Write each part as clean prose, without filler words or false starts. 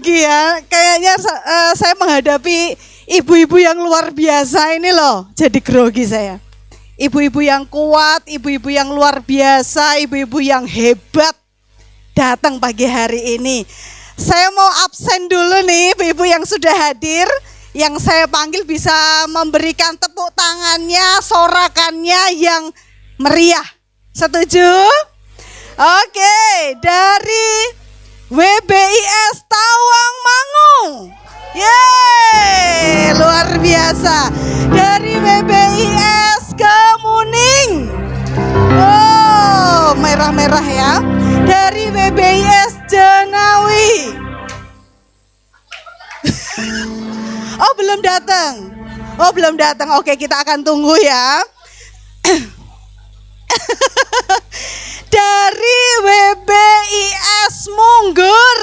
grogi ya. Kayaknya saya menghadapi ibu-ibu yang luar biasa ini loh. Jadi grogi saya. Ibu-ibu yang kuat, ibu-ibu yang luar biasa, ibu-ibu yang hebat datang pagi hari ini. Saya mau absen dulu nih ibu-ibu yang sudah hadir. Yang saya panggil bisa memberikan tepuk tangannya, sorakannya yang meriah. Setuju? Oke, dari WBIS Tawangmangu. Yeay, luar biasa. Dari WBIS Kemuning. Oh, merah-merah ya. Dari WBIS Jenawi. Oh, belum datang. Oh, belum datang. Oke, kita akan tunggu ya. Dari WBIS Munggur.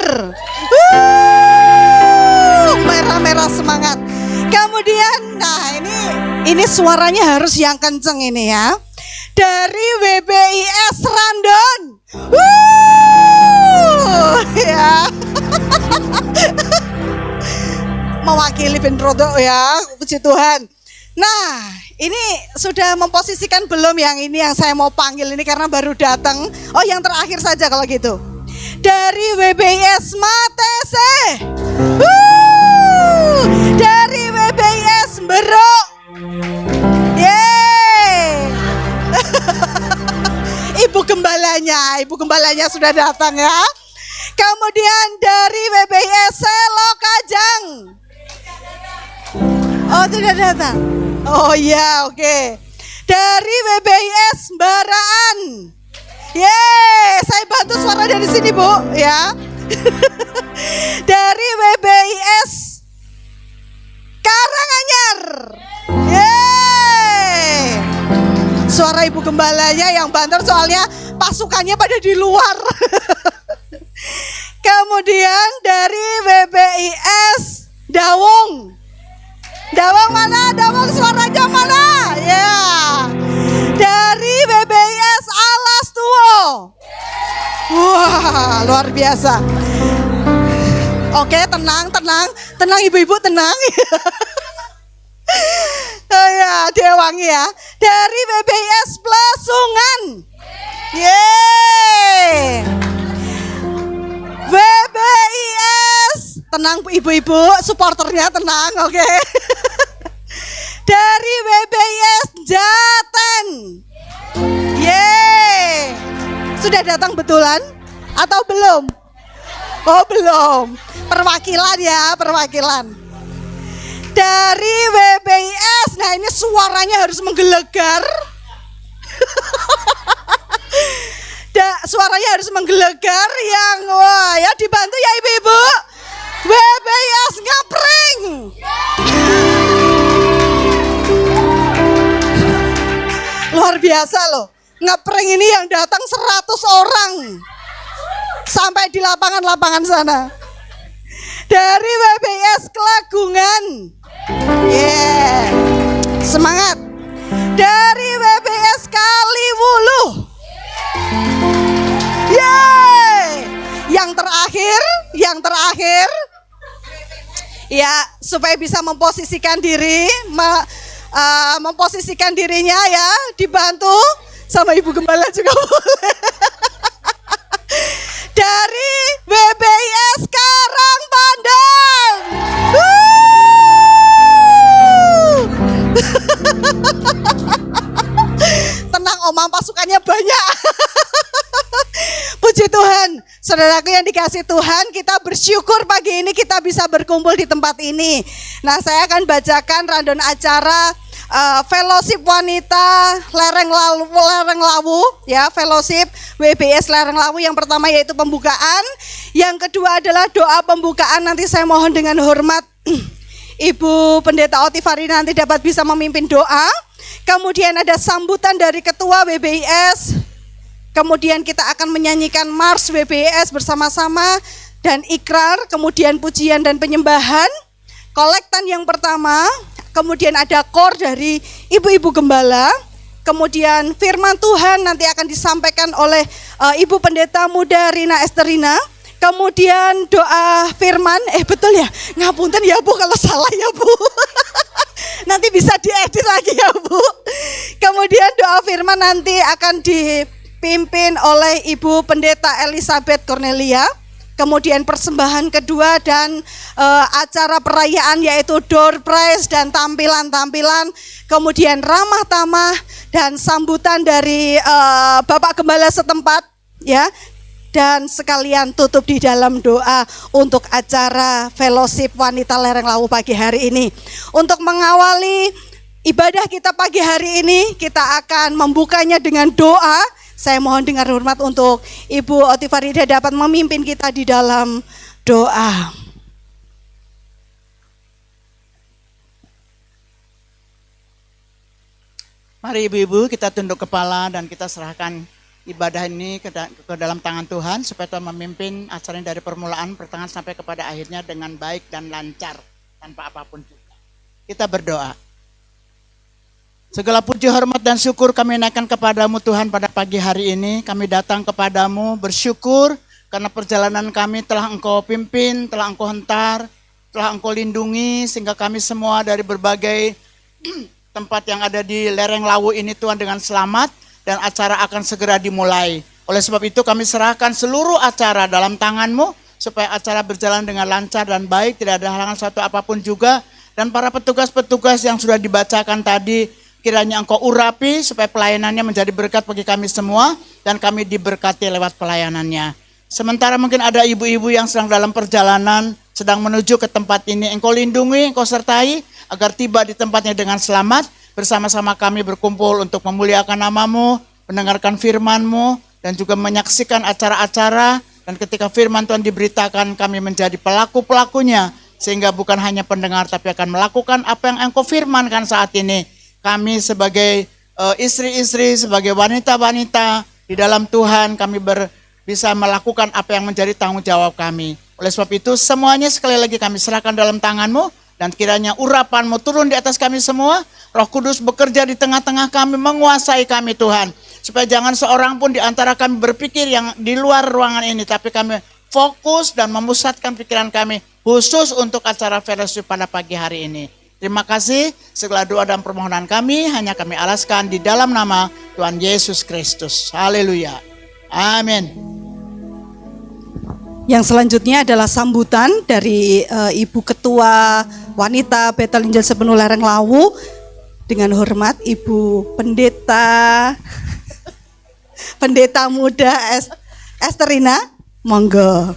Merah-merah semangat. Kemudian, nah ini suaranya harus yang kenceng ini ya. Dari WBIS Randon. Ya. Mewakili Bentrodo ya, puji Tuhan. Nah, ini sudah memposisikan belum yang ini yang saya mau panggil ini karena baru datang. Oh, yang terakhir saja kalau gitu. Dari WBIS Matese. Dari WBIS Berok. Yeay. Ibu gembalanya sudah datang ya. Kemudian dari WBIS Selokajang. Oh, tidak datang. Oh iya, oke. Dari WBIS Baraan. Yeay, saya bantu suara dari sini, Bu, ya. Dari WBIS Karanganyar. Yeay. Suara ibu gembalanya yang banter soalnya pasukannya pada di luar. Kemudian dari WBIS Dawung. Dawang mana? Dawang suaranya mana? Ya. Dari WBIS Alas Tuo. Wah, luar biasa. Oke, tenang ibu-ibu tenang. Oh ya, Dewangi ya. Dari WBIS Plesungan. Yeay. WBIS, tenang ibu-ibu, supporternya tenang, oke. Dari WBIS Jaten. Yeay. Sudah datang betulan atau belum? Oh, belum. Perwakilan ya, perwakilan. Dari WBIS, nah ini suaranya harus menggelegar. Suaranya harus menggelegar yang wah ya, dibantu ya ibu-ibu. WBIS Ngapring. Luar biasa loh. Ngapring ini yang datang 100 orang. Sampai di lapangan-lapangan sana. Dari WBIS Kelagungan. Yeah. Semangat. Dari WBIS Kaliwuluh. Yeay. Yang terakhir ya, supaya bisa memposisikan diri, memposisikan dirinya ya, dibantu sama ibu gembala juga boleh. Dari WBIS Karangpandang. Tenang Oma, pasukannya banyak. Puji Tuhan, saudaraku yang dikasih Tuhan, kita bersyukur pagi ini kita bisa berkumpul di tempat ini. Nah, saya akan bacakan rundown acara Fellowship Wanita Lereng Lawu ya, Fellowship WBIS Lereng Lawu. Yang pertama yaitu pembukaan, yang kedua adalah doa pembukaan. Nanti saya mohon dengan hormat Ibu Pendeta Otifari nanti dapat bisa memimpin doa. Kemudian ada sambutan dari Ketua WBIS. Kemudian kita akan menyanyikan Mars WBIS bersama-sama dan ikrar, kemudian pujian dan penyembahan. Kolektan yang pertama, kemudian ada kor dari ibu-ibu gembala. Kemudian firman Tuhan nanti akan disampaikan oleh Ibu Pendeta Muda Rina Esterina. Kemudian doa firman, betul ya, ngapunten ya Bu kalau salah ya Bu. Nanti bisa diedit lagi ya Bu. Kemudian doa firman nanti akan dipimpin oleh Ibu Pendeta Elizabeth Cornelia. Kemudian persembahan kedua dan acara perayaan yaitu door prize dan tampilan-tampilan. Kemudian ramah tamah dan sambutan dari Bapak Gembala setempat ya. Dan sekalian tutup di dalam doa untuk acara fellowship wanita lereng Lawu pagi hari ini. Untuk mengawali ibadah kita pagi hari ini, kita akan membukanya dengan doa. Saya mohon dengar hormat untuk Ibu Oti Farida dapat memimpin kita di dalam doa. Mari ibu-ibu kita tunduk kepala dan kita serahkan ibadah ini ke dalam tangan Tuhan supaya Tuhan memimpin acara ini dari permulaan, pertengahan sampai kepada akhirnya dengan baik dan lancar tanpa apapun juga. Kita berdoa. Segala puji, hormat dan syukur kami naikkan kepadamu Tuhan pada pagi hari ini. Kami datang kepadamu bersyukur karena perjalanan kami telah Engkau pimpin, telah Engkau hentar, telah Engkau lindungi sehingga kami semua dari berbagai tempat yang ada di lereng Lawu ini Tuhan dengan selamat. Dan acara akan segera dimulai. Oleh sebab itu kami serahkan seluruh acara dalam tangan-Mu supaya acara berjalan dengan lancar dan baik, tidak ada halangan satu apapun juga. Dan para petugas-petugas yang sudah dibacakan tadi, kiranya Engkau urapi supaya pelayanannya menjadi berkat bagi kami semua dan kami diberkati lewat pelayanannya. Sementara mungkin ada ibu-ibu yang sedang dalam perjalanan, sedang menuju ke tempat ini, Engkau lindungi, Engkau sertai agar tiba di tempatnya dengan selamat. Bersama-sama kami berkumpul untuk memuliakan nama-Mu, mendengarkan firman-Mu, dan juga menyaksikan acara-acara. Dan ketika firman Tuhan diberitakan, kami menjadi pelaku-pelakunya. Sehingga bukan hanya pendengar, tapi akan melakukan apa yang Engkau firmankan saat ini. Kami sebagai istri-istri, sebagai wanita-wanita di dalam Tuhan, kami bisa melakukan apa yang menjadi tanggung jawab kami. Oleh sebab itu, semuanya sekali lagi kami serahkan dalam tangan-Mu. Dan kiranya urapan-Mu turun di atas kami semua. Roh Kudus bekerja di tengah-tengah kami, menguasai kami Tuhan. Supaya jangan seorang pun di antara kami berpikir yang di luar ruangan ini. Tapi kami fokus dan memusatkan pikiran kami khusus untuk acara fellowship pada pagi hari ini. Terima kasih, segala doa dan permohonan kami hanya kami alaskan di dalam nama Tuhan Yesus Kristus. Haleluya. Amin. Yang selanjutnya adalah sambutan dari Ibu Ketua Wanita Bethel Injil Sepenuh Lereng Lawu. Dengan hormat Ibu Pendeta Pendeta Muda Esterina, monggo.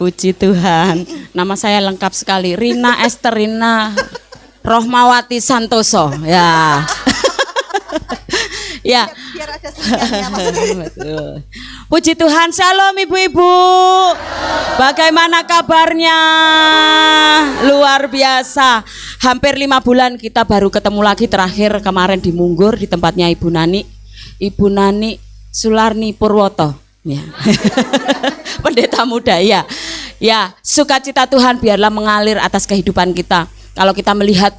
Puji Tuhan, nama saya lengkap sekali, Rina Esterina Rohmawati Santoso. Ya. Ya. Biar ada sebenarnya. Puji Tuhan, shalom ibu-ibu. Bagaimana kabarnya? Luar biasa. Hampir 5 bulan kita baru ketemu lagi, terakhir kemarin di Munggur di tempatnya Ibu Nani Sularni Purwoto. Ya. Pendeta muda ya. Ya, sukacita Tuhan biarlah mengalir atas kehidupan kita. Kalau kita melihat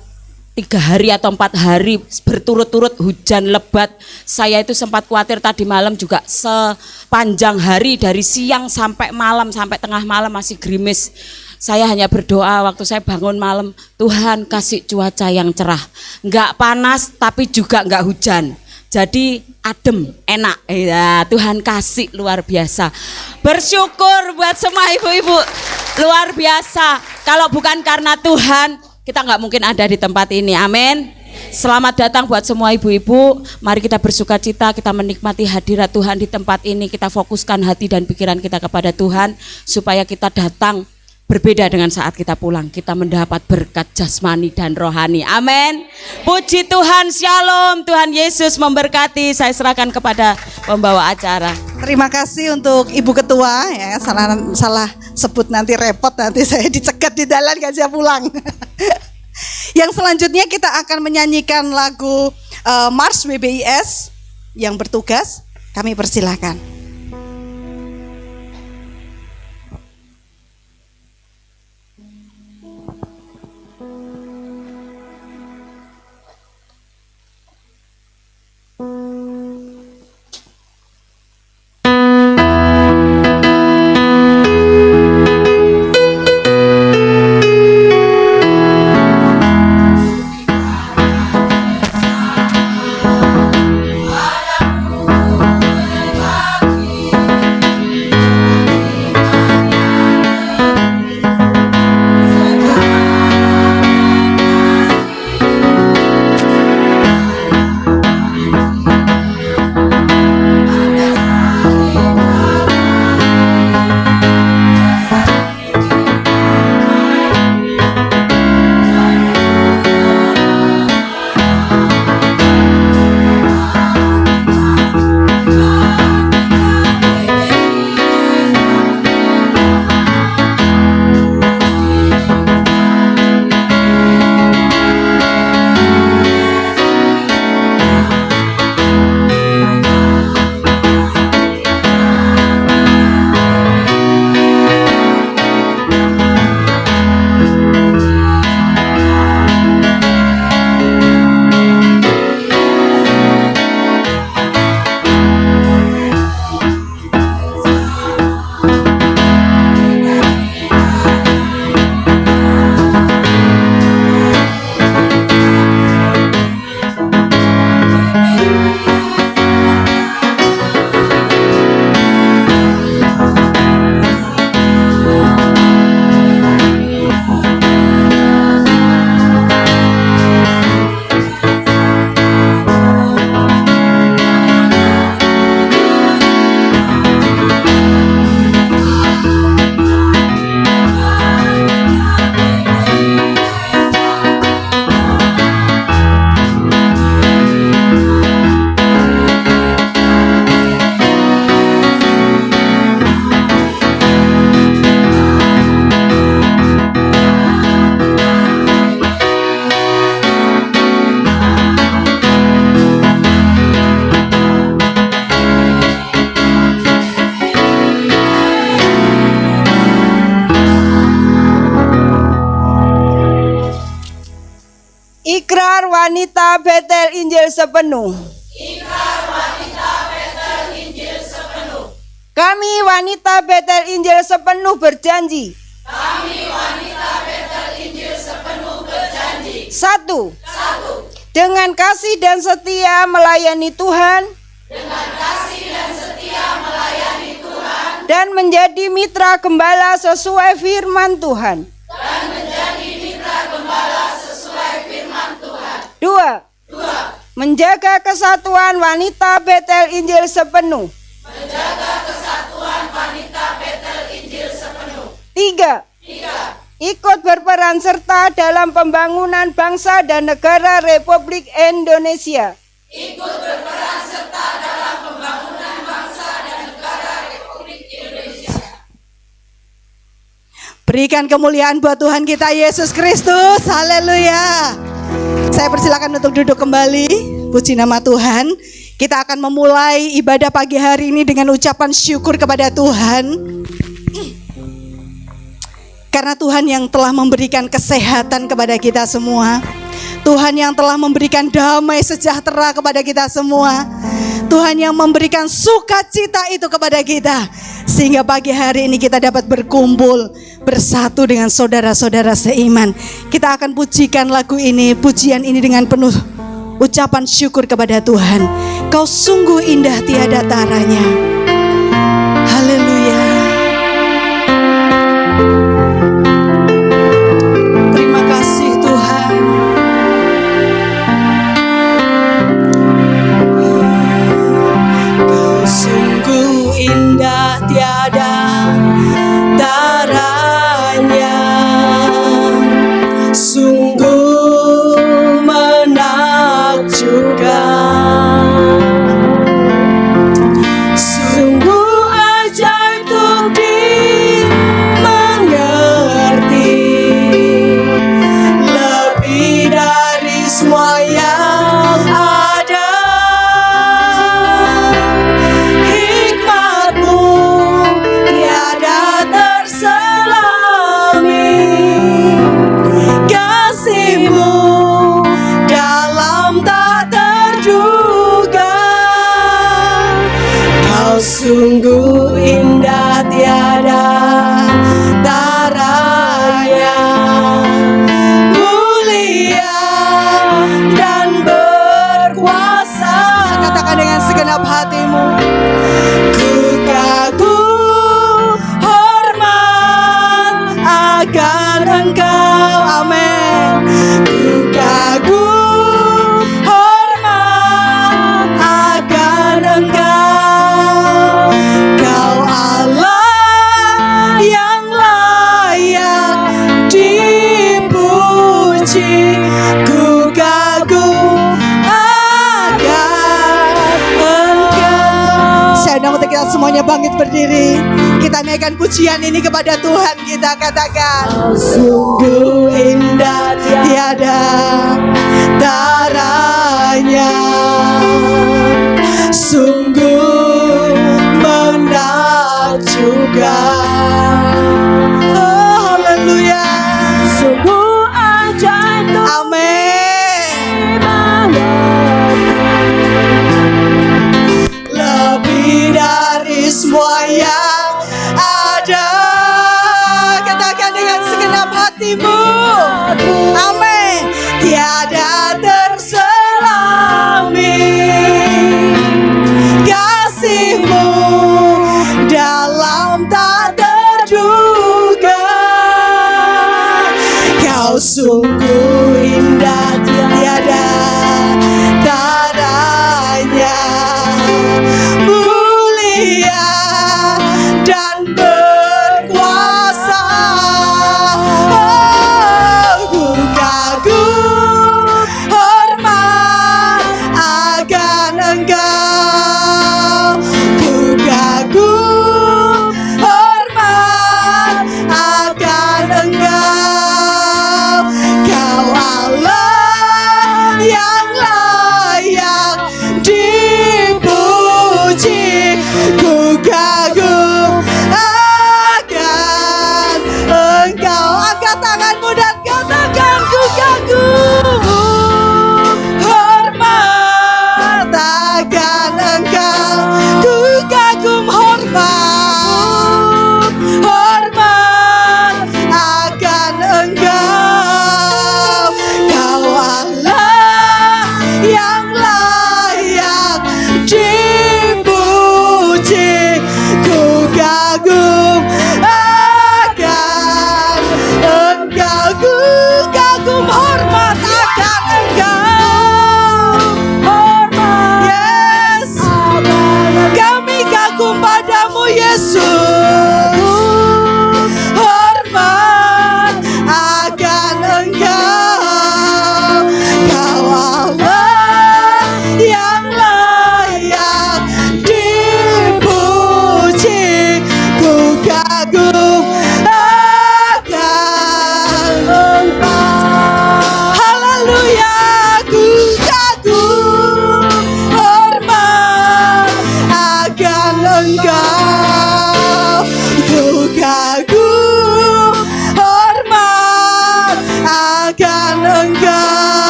3 hari atau 4 hari berturut-turut hujan lebat, saya itu sempat khawatir tadi malam juga sepanjang hari dari siang sampai malam, sampai tengah malam masih gerimis. Saya hanya berdoa waktu saya bangun malam, Tuhan kasih cuaca yang cerah, enggak panas tapi juga enggak hujan. Jadi adem, enak. Ya, Tuhan kasih luar biasa. Bersyukur buat semua ibu-ibu, luar biasa. Kalau bukan karena Tuhan, kita nggak mungkin ada di tempat ini. Amin. Selamat datang buat semua ibu-ibu. Mari kita bersuka cita, kita menikmati hadirat Tuhan di tempat ini. Kita fokuskan hati dan pikiran kita kepada Tuhan supaya kita datang berbeda dengan saat kita pulang. Kita mendapat berkat jasmani dan rohani. Amin. Puji Tuhan, shalom. Tuhan Yesus memberkati. Saya serahkan kepada pembawa acara. Terima kasih untuk Ibu Ketua ya, salah sebut nanti repot, nanti saya dicegat di jalan gak siap pulang. Yang selanjutnya kita akan menyanyikan lagu Mars WBIS yang bertugas. Kami persilahkan. Ikrar wanita Betel Injil sepenuh. Kami wanita Betel Injil sepenuh berjanji. Satu. Dengan kasih dan setia melayani Tuhan. Dan menjadi mitra gembala sesuai firman Tuhan. Dua. Menjaga kesatuan wanita Betel Injil sepenuh. Tiga. Ikut berperan serta dalam pembangunan bangsa dan negara Republik Indonesia. Berikan kemuliaan buat Tuhan kita Yesus Kristus. Haleluya. Saya persilakan untuk duduk kembali. Puji nama Tuhan. Kita akan memulai ibadah pagi hari ini dengan ucapan syukur kepada Tuhan. Karena Tuhan yang telah memberikan kesehatan kepada kita semua. Tuhan yang telah memberikan damai sejahtera kepada kita semua. Tuhan yang memberikan sukacita itu kepada kita. Sehingga pagi hari ini kita dapat berkumpul bersatu dengan saudara-saudara seiman. Kita akan pujikan lagu ini, pujian ini dengan penuh ucapan syukur kepada Tuhan. Kau sungguh indah tiada taranya. Haleluya. Terima kasih Tuhan. Kau sungguh indah tiada taranya, sungguh menakjubkan, sungguh ajaib untuk dimengerti, lebih dari semua yang ada. Hikmat-Mu tiada terselami, kasih-Mu dalam tak terduga. Kau sungguh indah tiada taranya, mulia dan berkuasa. Katakan dengan segenap hatimu. Ku kagum hormat akan Engkau, amin. Ku kagum hormat akan Engkau. Kau Allah yang layak dipuji. Ku kagum akan Engkau. Saya undang untuk kita semuanya bangkit berdiri. Kita naikkan pujian ini kepada Tuhan. Kita katakan, sungguh indah tiada taranya, sungguh menakjubkan. Oh, haleluya. Sungguh ajaib. Amin. Lebih dari semua yang ada. Katakan dengan segenap hatimu. Amin. Tiada terselami, kasih-Mu dalam tak terduga. Kau sungguh indah tiada taranya, mulia dan berkuasa. Oh,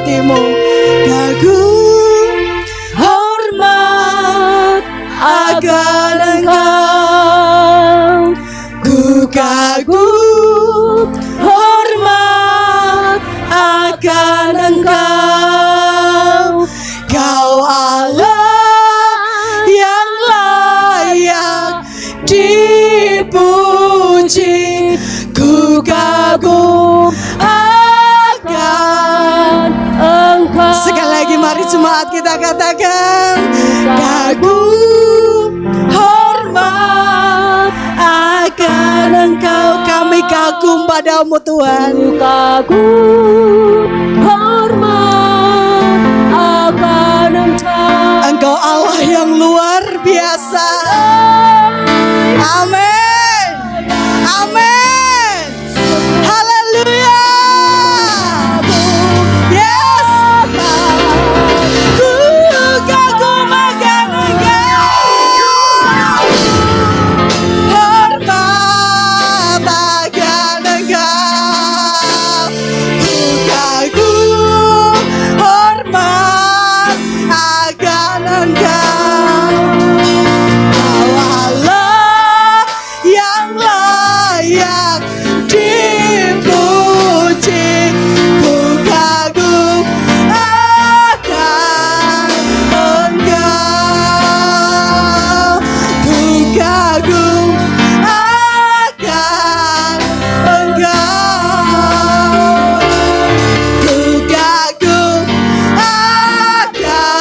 hatimu. Kagum hormat akan Engkau, ku kagum hormat akan Engkau. Kau Allah yang layak dipuji, ku kagum akan Engkau. Sekali lagi mari jemaat kita katakan, kagum hormat akan Engkau. Kami kagum padamu Tuhan. Kagum hormat akan Engkau. Engkau Allah yang luar biasa. Amin. Amin. Haleluya. Yes. Ku kagum akan Engkau. Hormat akan Engkau. Ku kagum hormat akan Engkau. Kau Allah yang layak dipuji, ku kagum akan Engkau. Ku kagum akan Engkau. Ku kagum akan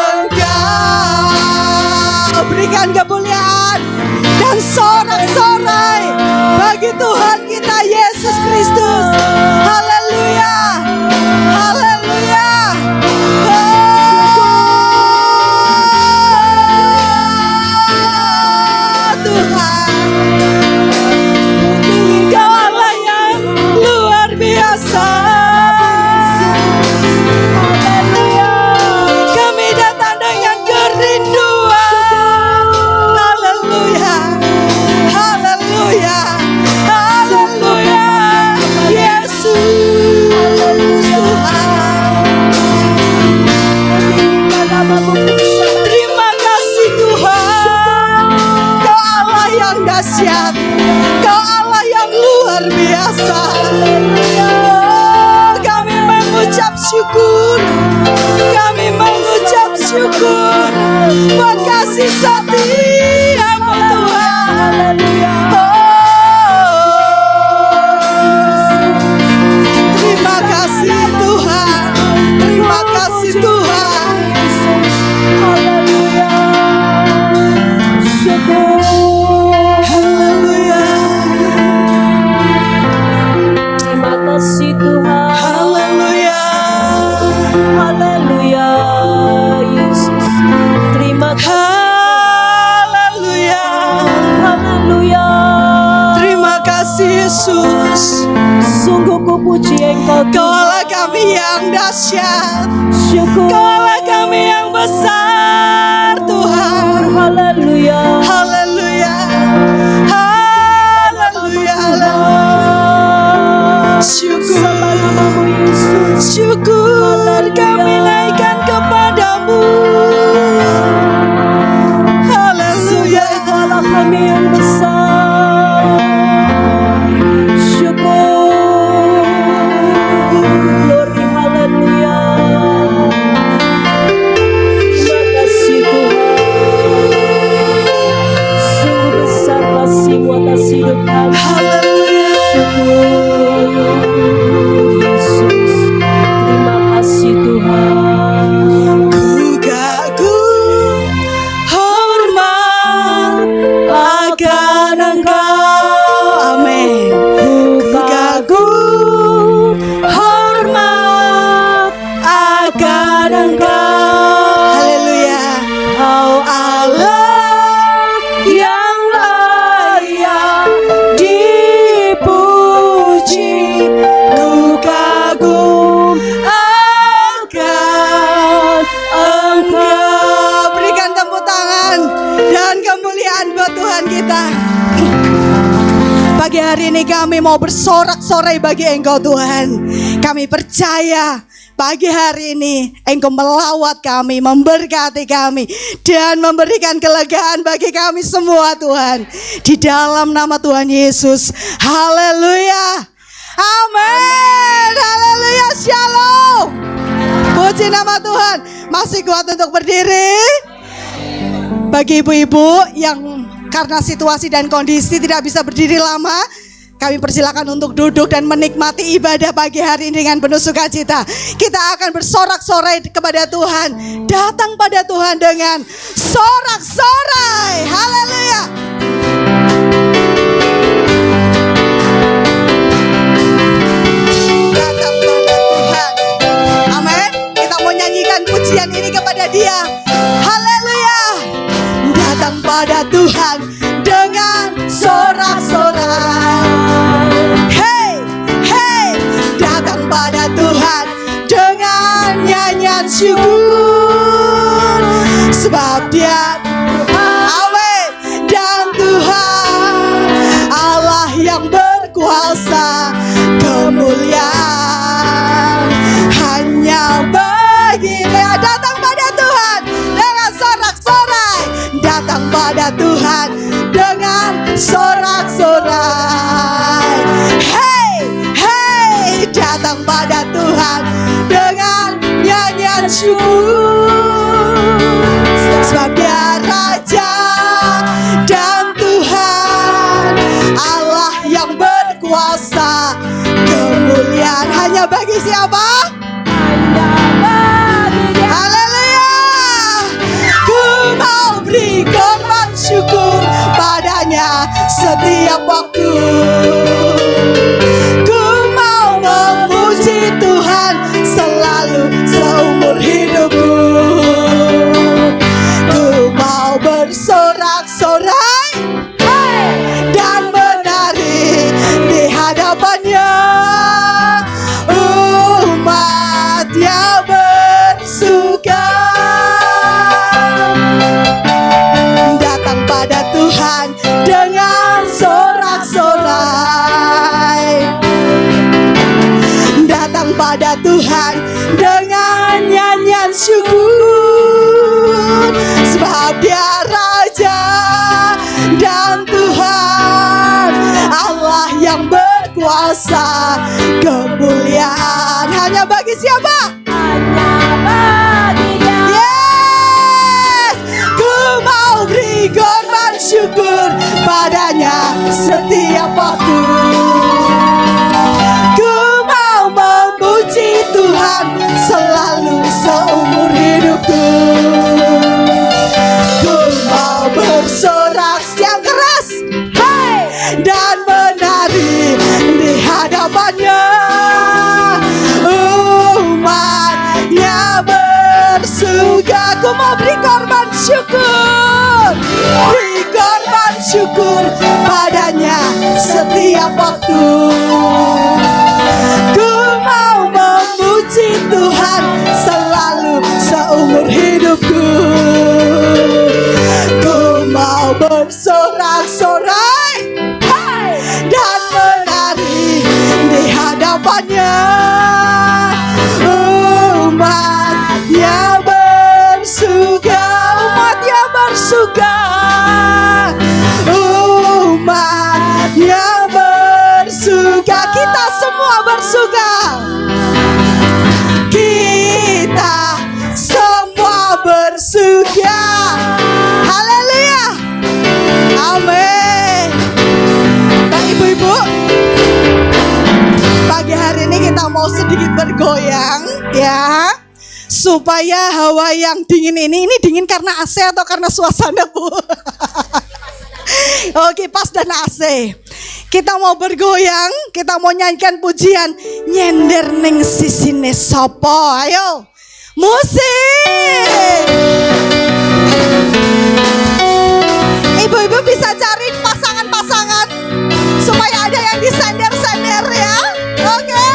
Engkau. Berikan kemuliaan dan sorak-sorai bagi Tuhan kita Yesus Kristus. Haleluya. Haleluya. Oh, Tuhan, Kau Allah yang luar biasa. Kami datang dengan kerinduan. Haleluya. Haleluya. Haleluya. Yesus Tuhan. Terima kasih Tuhan. Kau Allah yang dahsyat. Kau Allah yang luar biasa. Oh, kami mengucap syukur. Kami mengucap syukur buat kasih setiamu Tuhan. Terima kasih Tuhan. Terima kasih Tuhan. Haleluya. Terima kasih Tuhan. Haleluya. Haleluya Yesus. Terima kasih. Haleluya. Haleluya. Terima kasih Yesus. Sungguh ku puji Engkau Kau Allah kami yang dahsyat. Syukur. Kau Allah kami yang besar Tuhan. Haleluya. Haleluya. Haleluya. Syukur. Syukur kami naikkan kepadamu. Haleluya. Allah kami yang besar. Syukur. Glory haleluya. Terima Pagi hari ini kami mau bersorak-sorai bagi Engkau Tuhan. Kami percaya pagi hari ini Engkau melawat kami, memberkati kami, dan memberikan kelegaan bagi kami semua Tuhan. Di dalam nama Tuhan Yesus. Haleluya. Amin. Haleluya. Shalom. Puji nama Tuhan. Masih kuat untuk berdiri? Bagi ibu-ibu yang karena situasi dan kondisi tidak bisa berdiri lama, kami persilakan untuk duduk dan menikmati ibadah pagi hari ini dengan penuh sukacita. Kita akan bersorak-sorai kepada Tuhan, datang pada Tuhan dengan sorak-sorai. Haleluya. Datang pada Tuhan. Amin. Kita mau nyanyikan pujian ini kepada Dia. Haleluya. Datang pada Tuhan dengan sorak-sorai. Hey, hey, datang pada Tuhan dengan nyanyian syukur. Sebab Dia Amin. Dan Tuhan Allah yang berkuasa, kemuliaan hanya bagi Dia. Datang pada Tuhan dengan sorak-sorai. Datang pada Tuhan dengan sorak-sorai. Hey, hey, datang pada Tuhan dengan nyanyian syukur. Sebab Dia Raja dan Tuhan Allah yang berkuasa, kemuliaan hanya bagi siapa? Hanya bagi Dia. Haleluya. Ku mau beri korban syukur padanya setiap waktu. Ku mau memuji Tuhan selalu seumur hidupku. Ku mau bersorak-sorai dan menari di hadapannya. Umatnya bersuka. Datang pada Tuhan dengan sorak-sorai. Datang pada Tuhan dengan nyanyian syukur. Sebab Dia Raja dan Tuhan Allah yang berkuasa, kemuliaan hanya bagi siapa? Hanya bagi Dia. Yes, ku mau beri korban syukur padanya setiap waktu. Ku mau memuji Tuhan selalu seumur hidupku. Ku mau bersorak yang keras, hey, dan menari di hadapannya. Umatnya bersuka. Ku mau beri korban syukur, beri korban syukur padanya setiap waktu. Ku mau memuji Tuhan selalu seumur hidupku. Ku mau bersorak-sorai, hey, dan menari di hadapannya. Umatnya bersuka. Umatnya bersuka. Umatnya bersuka. Kita semua bersuka. Kita semua bersuka. Haleluya. Amin. Bang ibu-ibu, pagi hari ini kita mau sedikit bergoyang ya, supaya hawa yang dingin ini dingin karena AC atau karena suasana Bu? Oke, kipas dan AC. Kita mau bergoyang, kita mau nyanyikan pujian nyender ning sisine sapa. Ayo, musik. Ibu-ibu bisa cari pasangan-pasangan supaya ada yang disender-sender ya. Oke.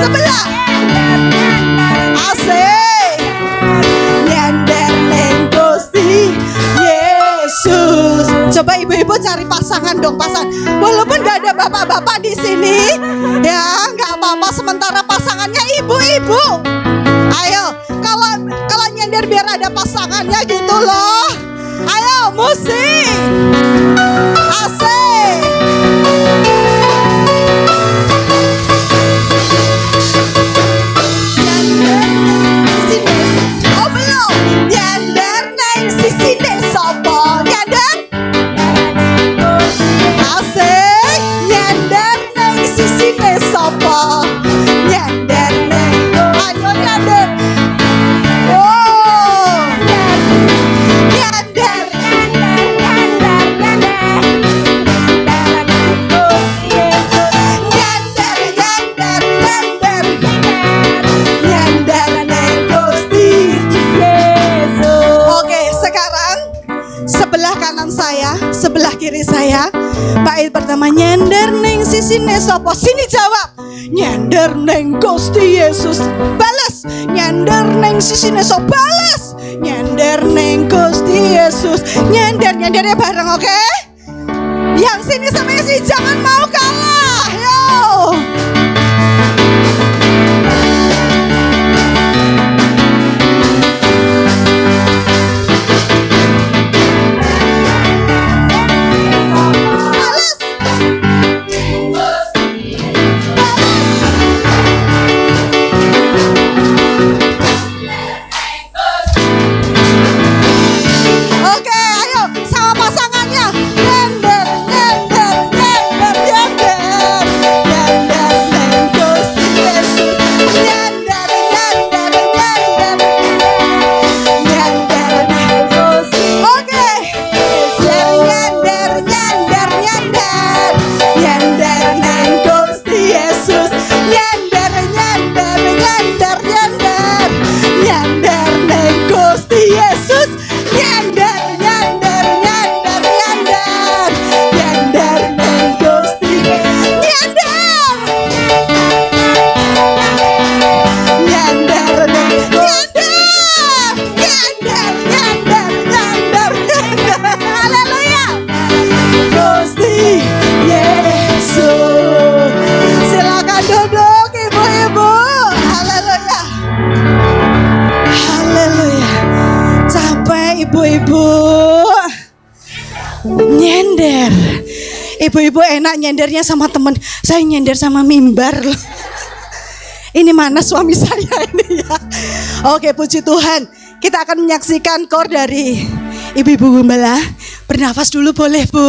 Sebelah. Asik. Nyender neng Gusti Yesus. Coba ibu-ibu cari pasangan dong, pasangan. Walaupun gak ada bapak-bapak di sini, ya nggak apa-apa. Sementara pasangannya ibu-ibu. Ayo, kalau nyender biar ada pasangannya gitu loh. Ayo, musik. Asik. Oh belum. Nyender neng sisine sopo. Nyender. Asik. Nyender neng sisine sopo. Nyender neng. Ayo nyender. Oh. Nyender. Nyender, nyender, nyender. Nyender neng Gusti Yesus. Oke, sekarang sebelah kanan saya, sebelah kiri saya. Bait pertama nyender neng sisine sopo. Sini jawab. Nyender neng Gusti Yesus. Balas. Nyender neng sisine sopo. Balas. Nyender neng Gusti Yesus. Nyender, nyendernya bareng, oke? Yang sini sama yang sini jangan mau kalah. Yo. Balas. Oke, ayo sama pasangannya. Nyender, nyender, nyender, nyender. Nyender neng Gusti Yesus. Nyender, nyender, nyender. Nyender neng Gusti. Oke. Nyender, nyender, nyender. Nyender neng Gusti Yesus. Nyender, nyender, nyender, nyender. Nyender neng Gusti Yesus. Nyender, nyender, nyender, nyender. Nyender neng Gusti. Nyender. Nyender neng nyender. Nyender, nyender, nyender, nyender. Haleluya. Gusti Yesus. Silakan duduk ibu-ibu. Haleluya. Haleluya. Capek ibu-ibu. Nyender. Ibu-ibu enak nyendernya sama temen. Saya nyender sama mimbar loh. Ini mana suami saya ini ya. Oke, puji Tuhan. Kita akan menyaksikan kor dari ibu-ibu gembala. Bernafas dulu boleh, Bu?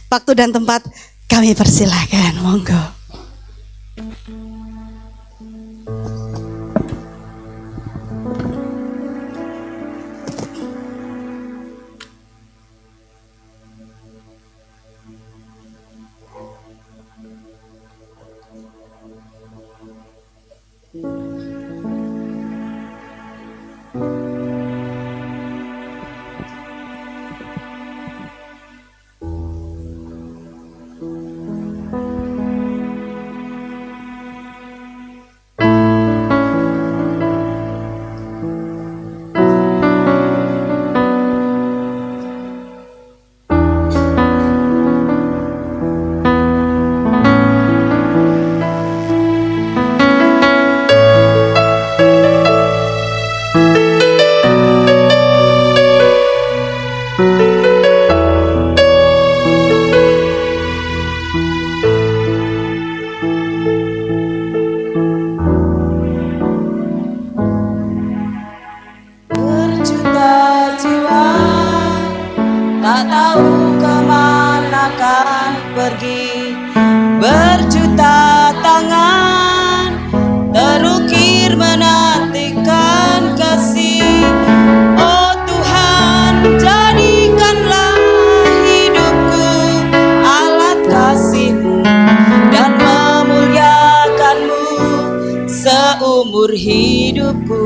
Waktu dan tempat kami persilahkan, monggo. pergi berjuta tangan terukir menantikan kasih. Oh Tuhan, jadikanlah hidupku alat kasih-Mu dan memuliakan-Mu seumur hidupku.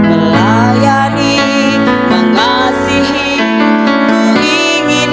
Melayani, mengasihi, ku ingin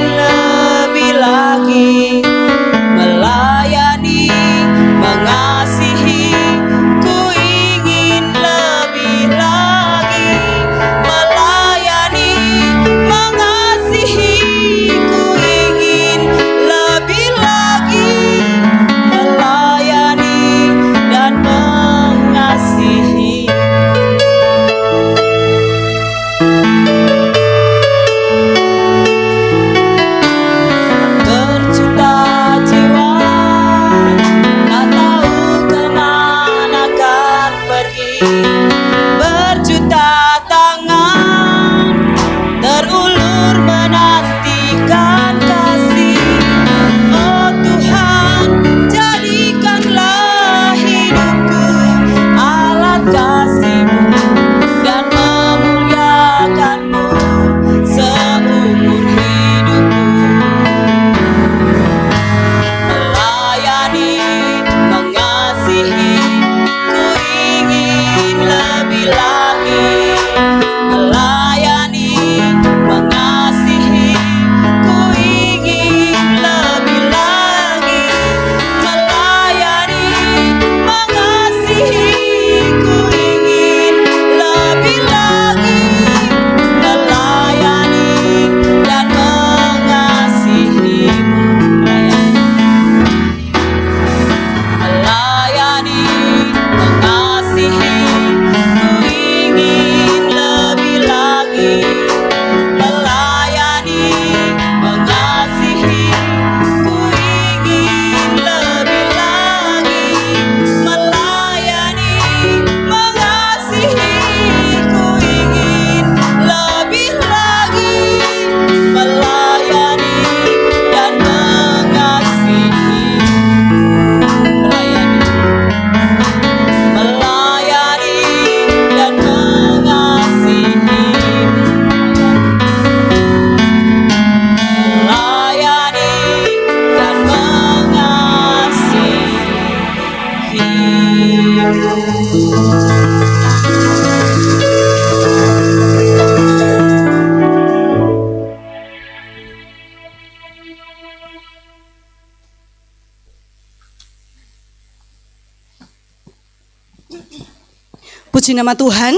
Puji nama Tuhan,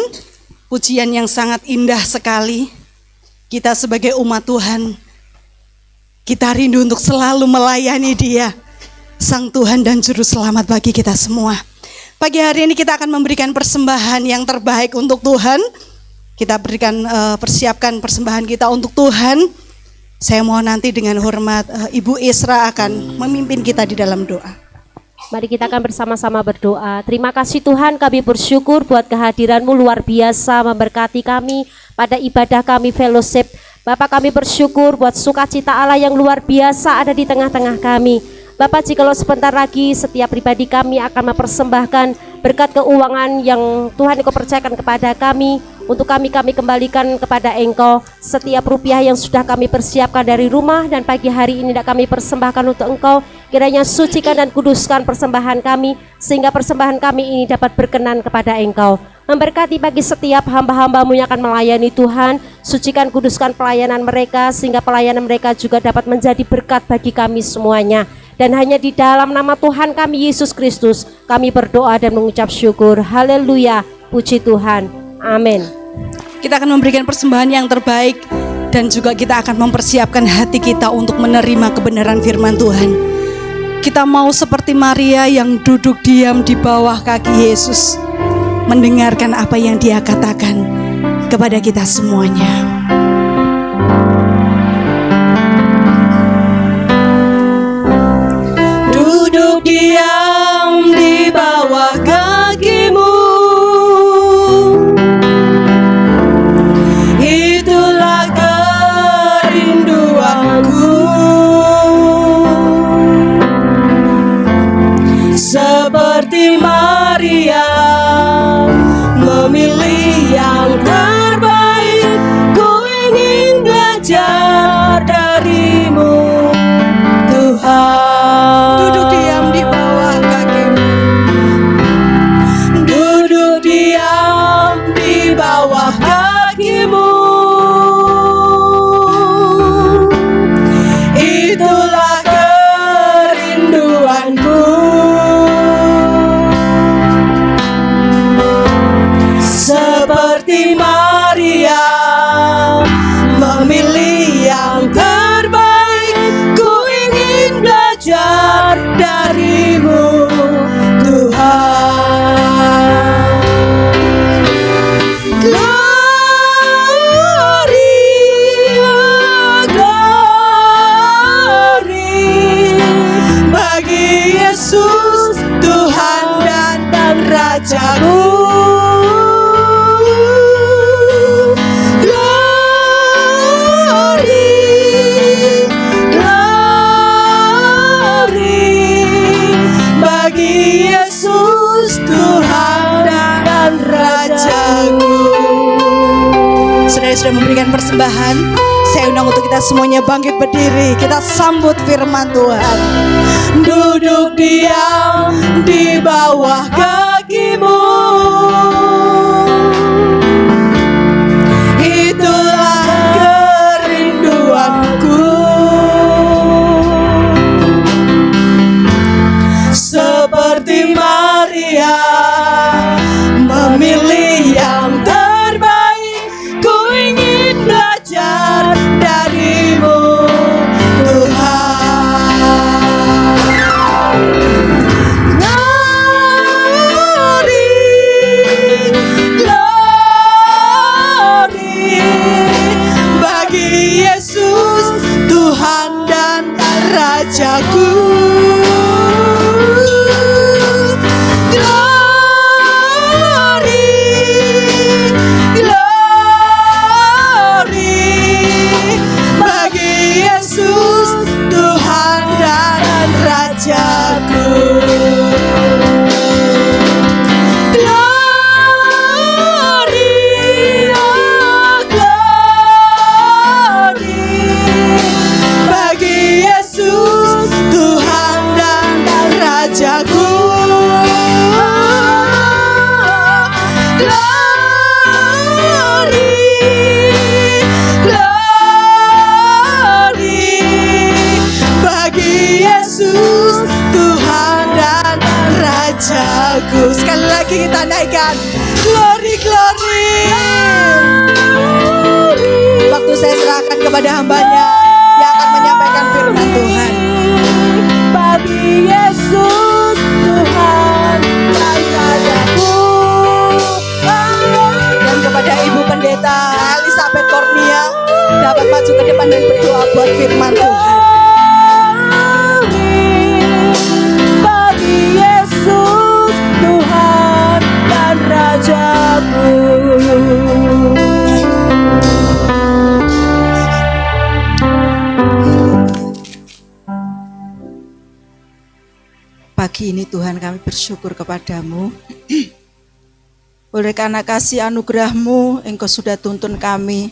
pujian yang sangat indah sekali. Kita sebagai umat Tuhan, kita rindu untuk selalu melayani Dia, Sang Tuhan dan Juru Selamat bagi kita semua. Pagi hari ini kita akan memberikan persembahan yang terbaik untuk Tuhan. Kita berikan, persiapkan persembahan kita untuk Tuhan. Saya mohon nanti dengan hormat Ibu Isra akan memimpin kita di dalam doa. Mari kita akan bersama-sama berdoa. Terima kasih Tuhan, kami bersyukur buat kehadiran-Mu luar biasa memberkati kami pada ibadah kami fellowship. Bapak, kami bersyukur buat sukacita Allah yang luar biasa ada di tengah-tengah kami. Bapak, jikalau sebentar lagi setiap pribadi kami akan mempersembahkan berkat keuangan yang Tuhan Engkau percayakan kepada kami, untuk kami kembalikan kepada Engkau setiap rupiah yang sudah kami persiapkan dari rumah, dan pagi hari ini kami persembahkan untuk Engkau. Kiranya sucikan dan kuduskan persembahan kami, sehingga persembahan kami ini dapat berkenan kepada Engkau. Memberkati bagi setiap hamba-hamba-Mu yang akan melayani Tuhan. Sucikan, kuduskan pelayanan mereka, sehingga pelayanan mereka juga dapat menjadi berkat bagi kami semuanya. Dan hanya di dalam nama Tuhan kami Yesus Kristus kami berdoa dan mengucap syukur. Haleluya, puji Tuhan, amin. Kita akan memberikan persembahan yang terbaik, dan juga kita akan mempersiapkan hati kita untuk menerima kebenaran firman Tuhan. Kita mau seperti Maria yang duduk diam di bawah kaki Yesus, mendengarkan apa yang Dia katakan kepada kita semuanya. Duduk diam di bawah kaki-Mu, itulah kerinduanku. Seperti Maria memilih yang terbaik, ku ingin belajar dari-Mu, Tuhan. Duduk diam di bawah kaki-Mu, duduk diam di bawah kaki-Mu, itulah kerinduanku. Seperti Maria memilih yang terbaik, ku ingin belajar dari-Mu, Tuhan. Glory, glory bagi Yesus, Tuhan dan Raja-Ku. Sudah memberikan persembahan, saya undang untuk kita semuanya bangkit berdiri. Kita sambut firman Tuhan. Duduk diam di bawah kaki-Mu, itulah kerinduanku. Seperti Maria memilih yang terbaik, ku ingin belajar dari-Mu, Tuhan. Glory, glory bagi Yesus, Tuhan dan Raja-Ku. Tuhan kepada hambanya yang akan menyampaikan firman Tuhan. Bagi Yesus Tuhan dan Rajaku. Dan kepada Ibu Pendeta Elizabeth Kornia dapat maju ke depan dan berdoa buat firman Tuhan. Bagi Yesus Tuhan dan Rajaku. Pagi ini Tuhan kami bersyukur kepadamu. Oleh karena kasih anugerah-Mu, Engkau sudah tuntun kami,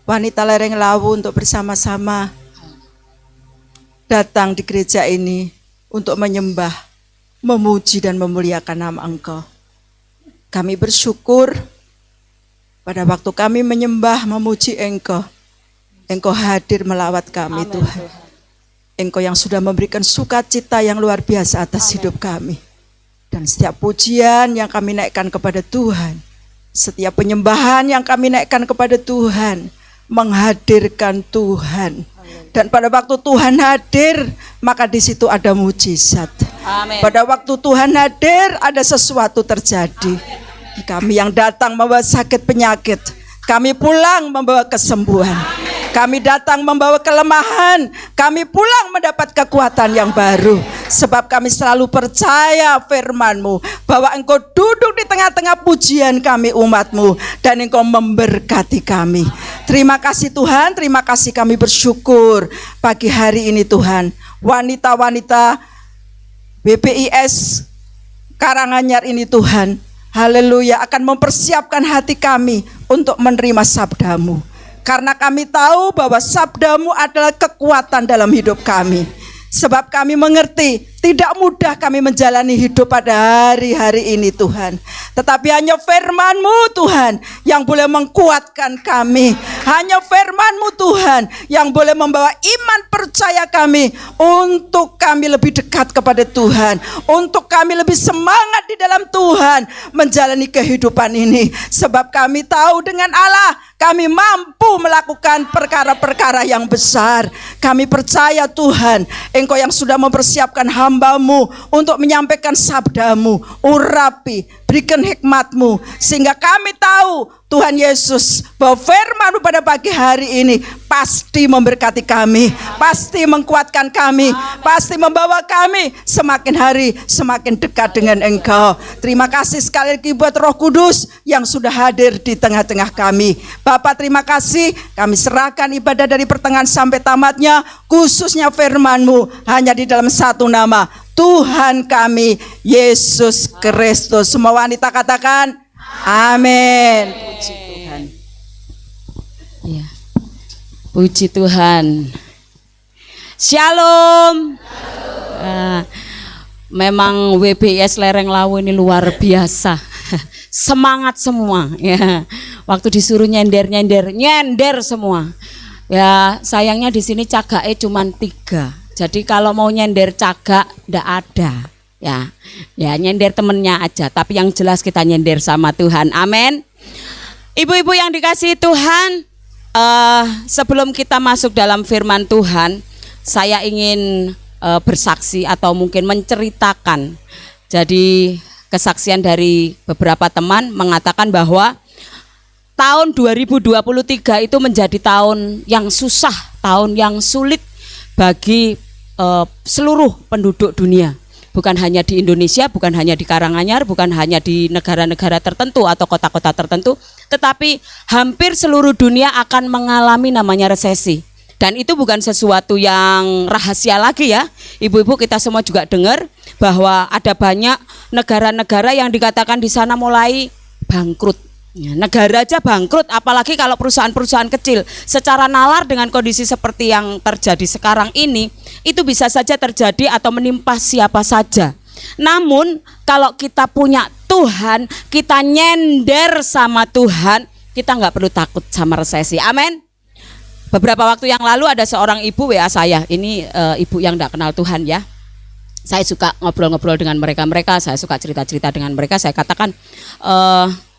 wanita lereng lawu, untuk bersama-sama datang di gereja ini untuk menyembah, memuji dan memuliakan nama Engkau. Kami bersyukur pada waktu kami menyembah, memuji Engkau, Engkau hadir melawat kami. Amen, Tuhan. Engkau yang sudah memberikan sukacita yang luar biasa atas hidup kami. Dan setiap pujian yang kami naikkan kepada Tuhan, setiap penyembahan yang kami naikkan kepada Tuhan, menghadirkan Tuhan. Dan pada waktu Tuhan hadir, maka di situ ada mujizat. Amen. Pada waktu Tuhan hadir, ada sesuatu terjadi. Amen. Kami yang datang membawa sakit penyakit, kami pulang membawa kesembuhan. Kami datang membawa kelemahan, kami pulang mendapat kekuatan yang baru. Sebab kami selalu percaya firman-Mu, bahwa Engkau duduk di tengah-tengah pujian kami umat-Mu, dan Engkau memberkati kami. Terima kasih Tuhan, terima kasih, kami bersyukur pagi hari ini Tuhan. Wanita-wanita BPIS Karanganyar ini Tuhan, haleluya, akan mempersiapkan hati kami untuk menerima sabda-Mu. Karena kami tahu bahwa sabda-Mu adalah kekuatan dalam hidup kami. Sebab kami mengerti tidak mudah kami menjalani hidup pada hari-hari ini Tuhan. Tetapi hanya firman-Mu Tuhan yang boleh menguatkan kami. Hanya firman-Mu Tuhan yang boleh membawa iman percaya kami untuk kami lebih dekat kepada Tuhan. Untuk kami lebih semangat di dalam Tuhan menjalani kehidupan ini. Sebab kami tahu dengan Allah kami mampu melakukan perkara-perkara yang besar. Kami percaya Tuhan, Engkau yang sudah mempersiapkan hamba-Mu untuk menyampaikan sabda-Mu, urapi, berikan hikmat-Mu, sehingga kami tahu Tuhan Yesus bahwa firman-Mu pada pagi hari ini pasti memberkati kami, pasti menguatkan kami, pasti membawa kami semakin hari semakin dekat dengan Engkau. Terima kasih sekali lagi buat Roh Kudus yang sudah hadir di tengah-tengah kami. Bapak, terima kasih, kami serahkan ibadah dari pertengahan sampai tamatnya, khususnya firman-Mu hanya di dalam satu nama, Tuhan kami Yesus Kristus. Semua wanita katakan amin. Puji Tuhan. Ya. Puji Tuhan. Shalom. Memang WBIS Lereng Lawu ini luar biasa. Semangat semua ya. Waktu disuruh nyender semua. Ya, sayangnya di sini cagaknya cuma 3. Jadi kalau mau nyender cagak ndak ada. Ya nyender temennya aja. Tapi yang jelas kita nyender sama Tuhan. Amin. Ibu-ibu yang dikasihi Tuhan, sebelum kita masuk dalam firman Tuhan, saya ingin bersaksi atau mungkin menceritakan. Jadi kesaksian dari beberapa teman mengatakan bahwa tahun 2023 itu menjadi tahun yang susah, tahun yang sulit bagi seluruh penduduk dunia. Bukan hanya di Indonesia, bukan hanya di Karanganyar, bukan hanya di negara-negara tertentu atau kota-kota tertentu, tetapi hampir seluruh dunia akan mengalami namanya resesi. Dan itu bukan sesuatu yang rahasia lagi ya. Ibu-ibu, kita semua juga dengar bahwa ada banyak negara-negara yang dikatakan di sana mulai bangkrut. Ya, negara aja bangkrut, apalagi kalau perusahaan-perusahaan kecil. Secara nalar dengan kondisi seperti yang terjadi sekarang ini, itu bisa saja terjadi atau menimpa siapa saja. Namun kalau kita punya Tuhan, kita nyender sama Tuhan, kita nggak perlu takut sama resesi. Amin. Beberapa waktu yang lalu ada seorang ibu WA saya. Ini ibu yang nggak kenal Tuhan ya. Saya suka ngobrol-ngobrol dengan mereka, saya suka cerita-cerita dengan mereka. Saya katakan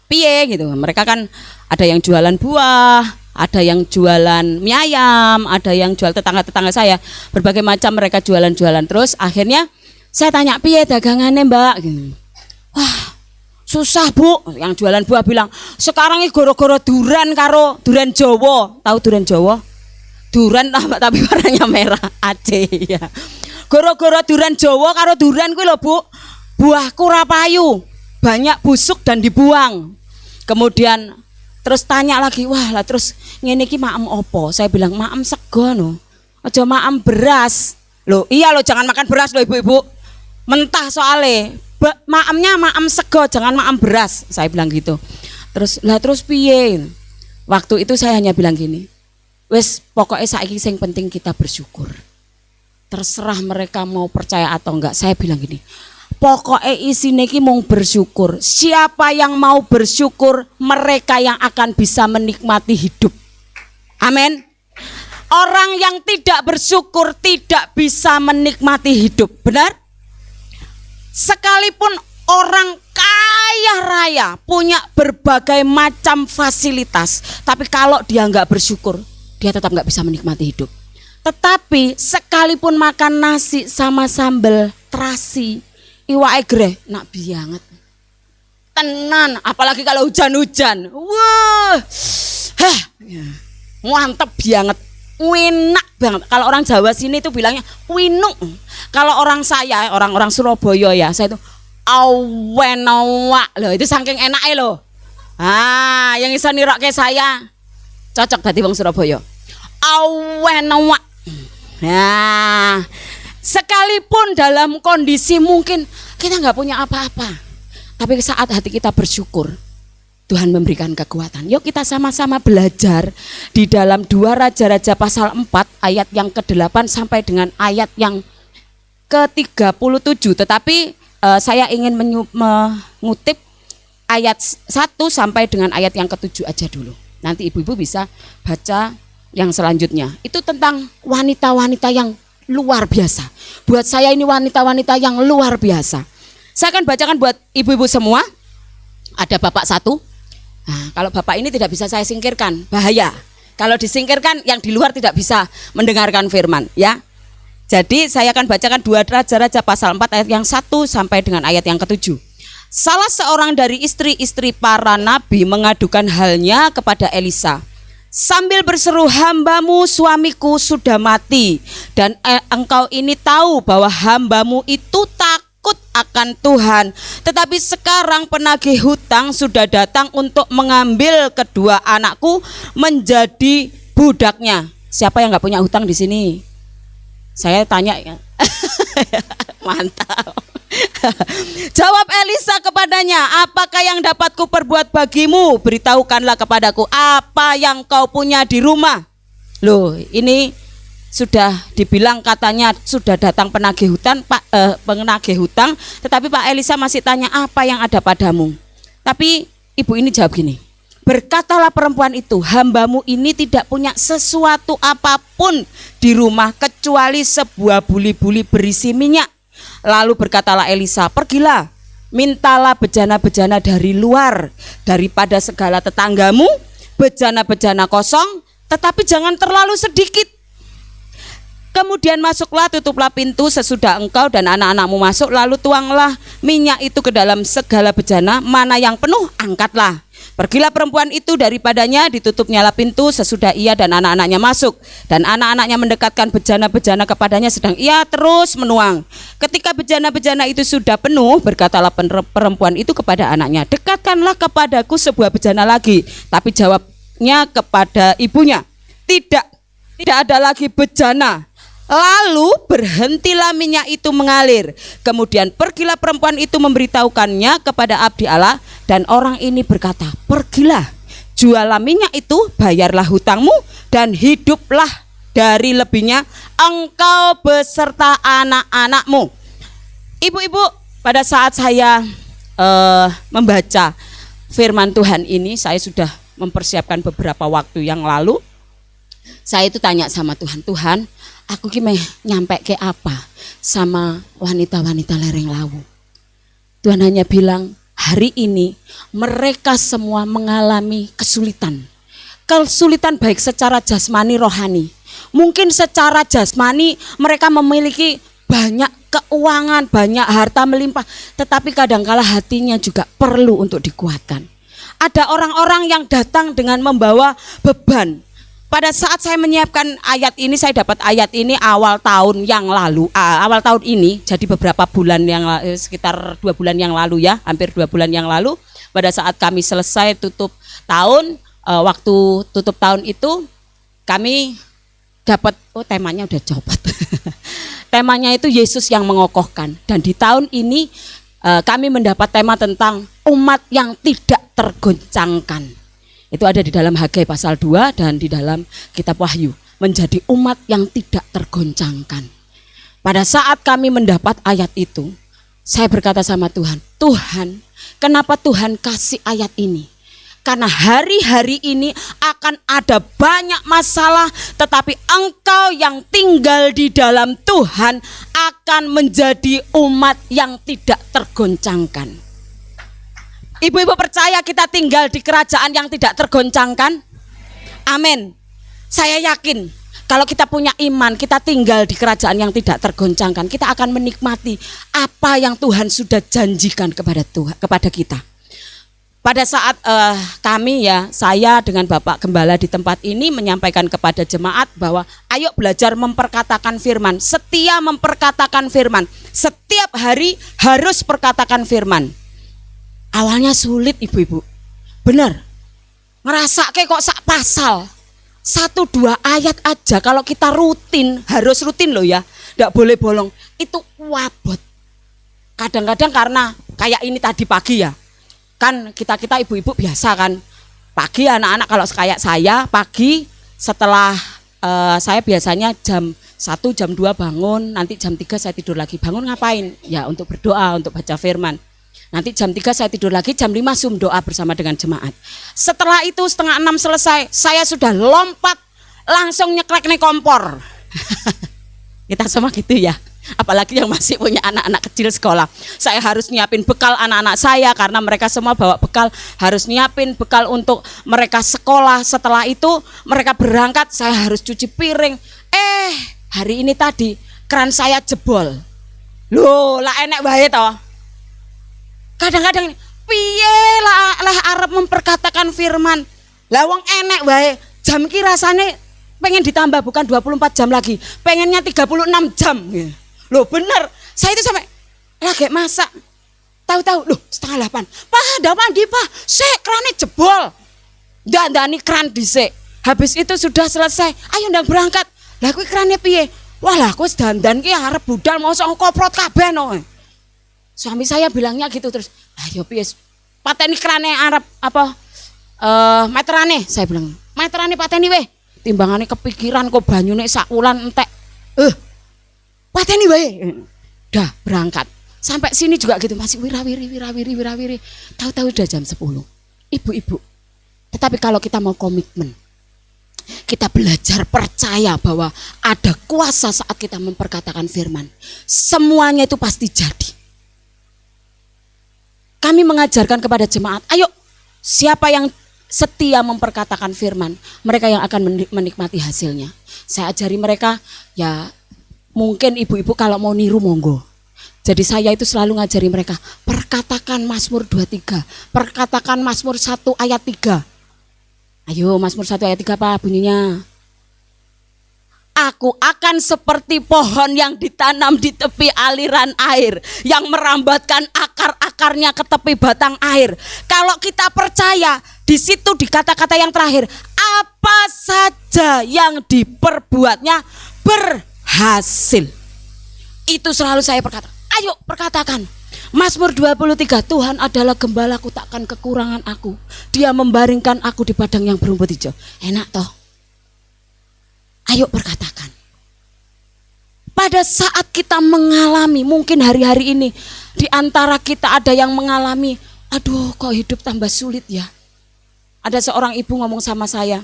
piye gitu. Mereka kan ada yang jualan buah, ada yang jualan mie ayam, ada yang jual tetangga-tetangga saya, berbagai macam mereka jualan-jualan. Terus akhirnya saya tanya, piye dagangannya Mbak? Gini. Wah, susah Bu. Yang jualan buah bilang, sekarang ini goro-goro duran karo duran Jawa. Tahu duran Jawa? Duran tapi warnanya merah, Aceh ya. Goro-goro duran Jawa karo duran kuwi lho Bu. Buahku ora payu, banyak busuk dan dibuang. Kemudian terus tanya lagi, wah lah terus ngene iki maem opo? Saya bilang maem sego no. Aja maem beras. Loh, iya loh jangan makan beras loh ibu-ibu. Mentah soalnya. Maemnya maem sego, jangan maem beras. Saya bilang gitu. Terus piye? Waktu itu saya hanya bilang gini. Wes pokoknya saiki sing penting kita bersyukur. Terserah mereka mau percaya atau enggak. Saya bilang gini. Pokoknya isine iki mung bersyukur. Siapa yang mau bersyukur, mereka yang akan bisa menikmati hidup. Amin. Orang yang tidak bersyukur tidak bisa menikmati hidup. Benar? Sekalipun orang kaya raya, punya berbagai macam fasilitas, tapi kalau dia nggak bersyukur, dia tetap nggak bisa menikmati hidup. Tetapi sekalipun makan nasi sama sambal terasi, iwake greh nak bianget. Tenan, apalagi kalau hujan-hujan. Wah. Mantep banget. Enak banget. Kalau orang Jawa sini itu bilangnya winuk. Kalau orang saya, orang-orang Surabaya ya, saya itu awenawa. Loh, itu saking enaknya loh. Yang iso nirokke saya cocok dadi wong Surabaya. Awenawa. Nah, sekalipun dalam kondisi mungkin kita nggak punya apa-apa, tapi saat hati kita bersyukur, Tuhan memberikan kekuatan. Yuk kita sama-sama belajar di dalam 2 Raja-Raja pasal 4 ayat yang ke-8 sampai dengan ayat yang ke-37. Tetapi saya ingin mengutip ayat 1 sampai dengan ayat yang ke-7 aja dulu. Nanti ibu-ibu bisa baca yang selanjutnya. Itu tentang wanita-wanita yang luar biasa. Buat saya ini wanita-wanita yang luar biasa. Saya akan bacakan buat ibu-ibu semua. Ada bapak satu. Nah, kalau bapak ini tidak bisa saya singkirkan, bahaya. Kalau disingkirkan yang di luar tidak bisa mendengarkan firman, ya. Jadi saya akan bacakan 2 Raja-Raja pasal 4 ayat yang 1 sampai dengan ayat yang ke-7. Salah seorang dari istri-istri para nabi mengadukan halnya kepada Elisa. Sambil berseru, hambamu suamiku sudah mati, dan engkau ini tahu bahwa hambamu itu takut akan Tuhan. Tetapi sekarang penagih hutang sudah datang untuk mengambil kedua anakku menjadi budaknya. Siapa yang nggak punya hutang di sini? Saya tanya ya. Mantap. Jawab Elisa kepadanya, apakah yang dapat kuperbuat bagimu? Beritahukanlah kepadaku apa yang kau punya di rumah. Loh, ini sudah dibilang katanya sudah datang penagih hutang, tetapi Pak Elisa masih tanya apa yang ada padamu. Tapi ibu ini jawab gini, berkatalah perempuan itu, hambamu ini tidak punya sesuatu apapun di rumah kecuali sebuah buli-buli berisi minyak. Lalu berkatalah Elisa, pergilah, mintalah bejana-bejana dari luar daripada segala tetanggamu, bejana-bejana kosong, tetapi jangan terlalu sedikit. Kemudian masuklah, tutuplah pintu sesudah engkau dan anak-anakmu masuk, lalu tuanglah minyak itu ke dalam segala bejana, mana yang penuh angkatlah. Pergilah perempuan itu daripadanya, ditutupnyalah pintu sesudah ia dan anak-anaknya masuk. Dan anak-anaknya mendekatkan bejana-bejana kepadanya sedang ia terus menuang. Ketika bejana-bejana itu sudah penuh, berkatalah perempuan itu kepada anaknya, dekatkanlah kepadaku sebuah bejana lagi. Tapi jawabnya kepada ibunya, tidak ada lagi bejana. Lalu berhentilah minyak itu mengalir. Kemudian pergilah perempuan itu memberitahukannya kepada abdi Allah, dan orang ini berkata, pergilah, jualah minyak itu, bayarlah hutangmu, dan hiduplah dari lebihnya engkau beserta anak-anakmu. Ibu-ibu, pada saat saya membaca firman Tuhan ini, saya sudah mempersiapkan beberapa waktu yang lalu. Saya itu tanya sama Tuhan, Tuhan, aku gimana nyampe ke apa sama wanita-wanita lereng lawu. Tuhan hanya bilang, hari ini mereka semua mengalami kesulitan. kesulitan baik secara jasmani rohani. Mungkin secara jasmani mereka memiliki banyak keuangan, banyak harta melimpah, tetapi kadangkala hatinya juga perlu untuk dikuatkan. Ada orang-orang yang datang dengan membawa beban. Pada saat saya menyiapkan ayat ini, saya dapat ayat ini awal tahun yang lalu, awal tahun ini, jadi beberapa bulan yang sekitar 2 bulan yang lalu ya, hampir 2 bulan yang lalu. Pada saat kami selesai tutup tahun, waktu tutup tahun itu kami dapat, temanya udah copot. Temanya itu Yesus yang mengokohkan. Dan di tahun ini kami mendapat tema tentang umat yang tidak tergoncangkan. Itu ada di dalam Hagai pasal 2 dan di dalam kitab Wahyu. Menjadi umat yang tidak tergoncangkan. Pada saat kami mendapat ayat itu, saya berkata sama Tuhan, Tuhan, kenapa Tuhan kasih ayat ini? Karena hari-hari ini akan ada banyak masalah, tetapi engkau yang tinggal di dalam Tuhan akan menjadi umat yang tidak tergoncangkan. Ibu-ibu percaya kita tinggal di kerajaan yang tidak tergoncangkan? Amin. Saya yakin kalau kita punya iman, kita tinggal di kerajaan yang tidak tergoncangkan, kita akan menikmati apa yang Tuhan sudah janjikan kepada kita. Pada saat kami ya, saya dengan Bapak Gembala di tempat ini menyampaikan kepada jemaat bahwa ayo belajar memperkatakan firman, setia memperkatakan firman, setiap hari harus perkatakan firman. Awalnya sulit ibu-ibu, benar, ngerasa kayak kok sak pasal, 1-2 ayat aja kalau kita rutin, harus rutin loh ya, tidak boleh bolong, itu wabot. Kadang-kadang karena kayak ini tadi pagi ya, kan kita ibu-ibu biasa kan pagi anak-anak kalau kayak saya pagi setelah saya biasanya jam 1 jam 2 bangun, nanti jam 3 saya tidur lagi. Bangun ngapain? Ya untuk berdoa, untuk baca firman. Nanti jam 3 saya tidur lagi, jam 5 Zoom doa bersama dengan jemaat. Setelah itu 5:30 selesai, saya sudah lompat langsung nyeklek nih kompor. Kita semua gitu ya. Apalagi yang masih punya anak-anak kecil sekolah. Saya harus nyiapin bekal anak-anak saya karena mereka semua bawa bekal. Harus nyiapin bekal untuk mereka sekolah. Setelah itu mereka berangkat, saya harus cuci piring. Hari ini tadi keran saya jebol. Loh, lah enek wae toh. Kadang-kadang piye lah arep memperkatakan firman. Lah wong enek wae. Jam ki rasane pengen ditambah bukan 24 jam lagi. Pengennya 36 jam. Loh bener, saya itu sampai lagi masak, tahu-tahu loh 7:30, Pak ada mandi Pak, kerannya jebol, dandani keran dhisik, habis itu sudah selesai, ayo ndang berangkat, lah kuwi kerannya piye, wah lah aku dandan ki arep budal mau sok koprot kabeh no. Suami saya bilangnya gitu terus, ayo piye, pateni kerannya arep apa, meterane, saya bilang, meterane pateni weh, timbangannya kepikiran kok banyune sak wulan entek, pateni wae. Dah berangkat. Sampai sini juga gitu masih wirawiri. Tahu-tahu udah jam 10. Ibu-ibu. Tetapi kalau kita mau komitmen, kita belajar percaya bahwa ada kuasa saat kita memperkatakan firman. Semuanya itu pasti jadi. Kami mengajarkan kepada jemaat, ayo siapa yang setia memperkatakan firman, mereka yang akan menikmati hasilnya. Saya ajari mereka ya. Mungkin ibu-ibu kalau mau niru monggo. Jadi saya itu selalu ngajari mereka, perkatakan Mazmur 23, perkatakan Mazmur 1 ayat 3. Ayo Mazmur 1 ayat 3 apa bunyinya? Aku akan seperti pohon yang ditanam di tepi aliran air, yang merambatkan akar-akarnya ke tepi batang air. Kalau kita percaya, di situ di kata-kata yang terakhir, apa saja yang diperbuatnya berhasil. Itu selalu saya perkatakan. Ayo perkatakan. Mazmur 23, Tuhan adalah gembalaku, takkan kekurangan aku. Dia membaringkan aku di padang yang berumput hijau. Enak toh? Ayo perkatakan. Pada saat kita mengalami, mungkin hari-hari ini di antara kita ada yang mengalami, aduh kok hidup tambah sulit ya. Ada seorang ibu ngomong sama saya,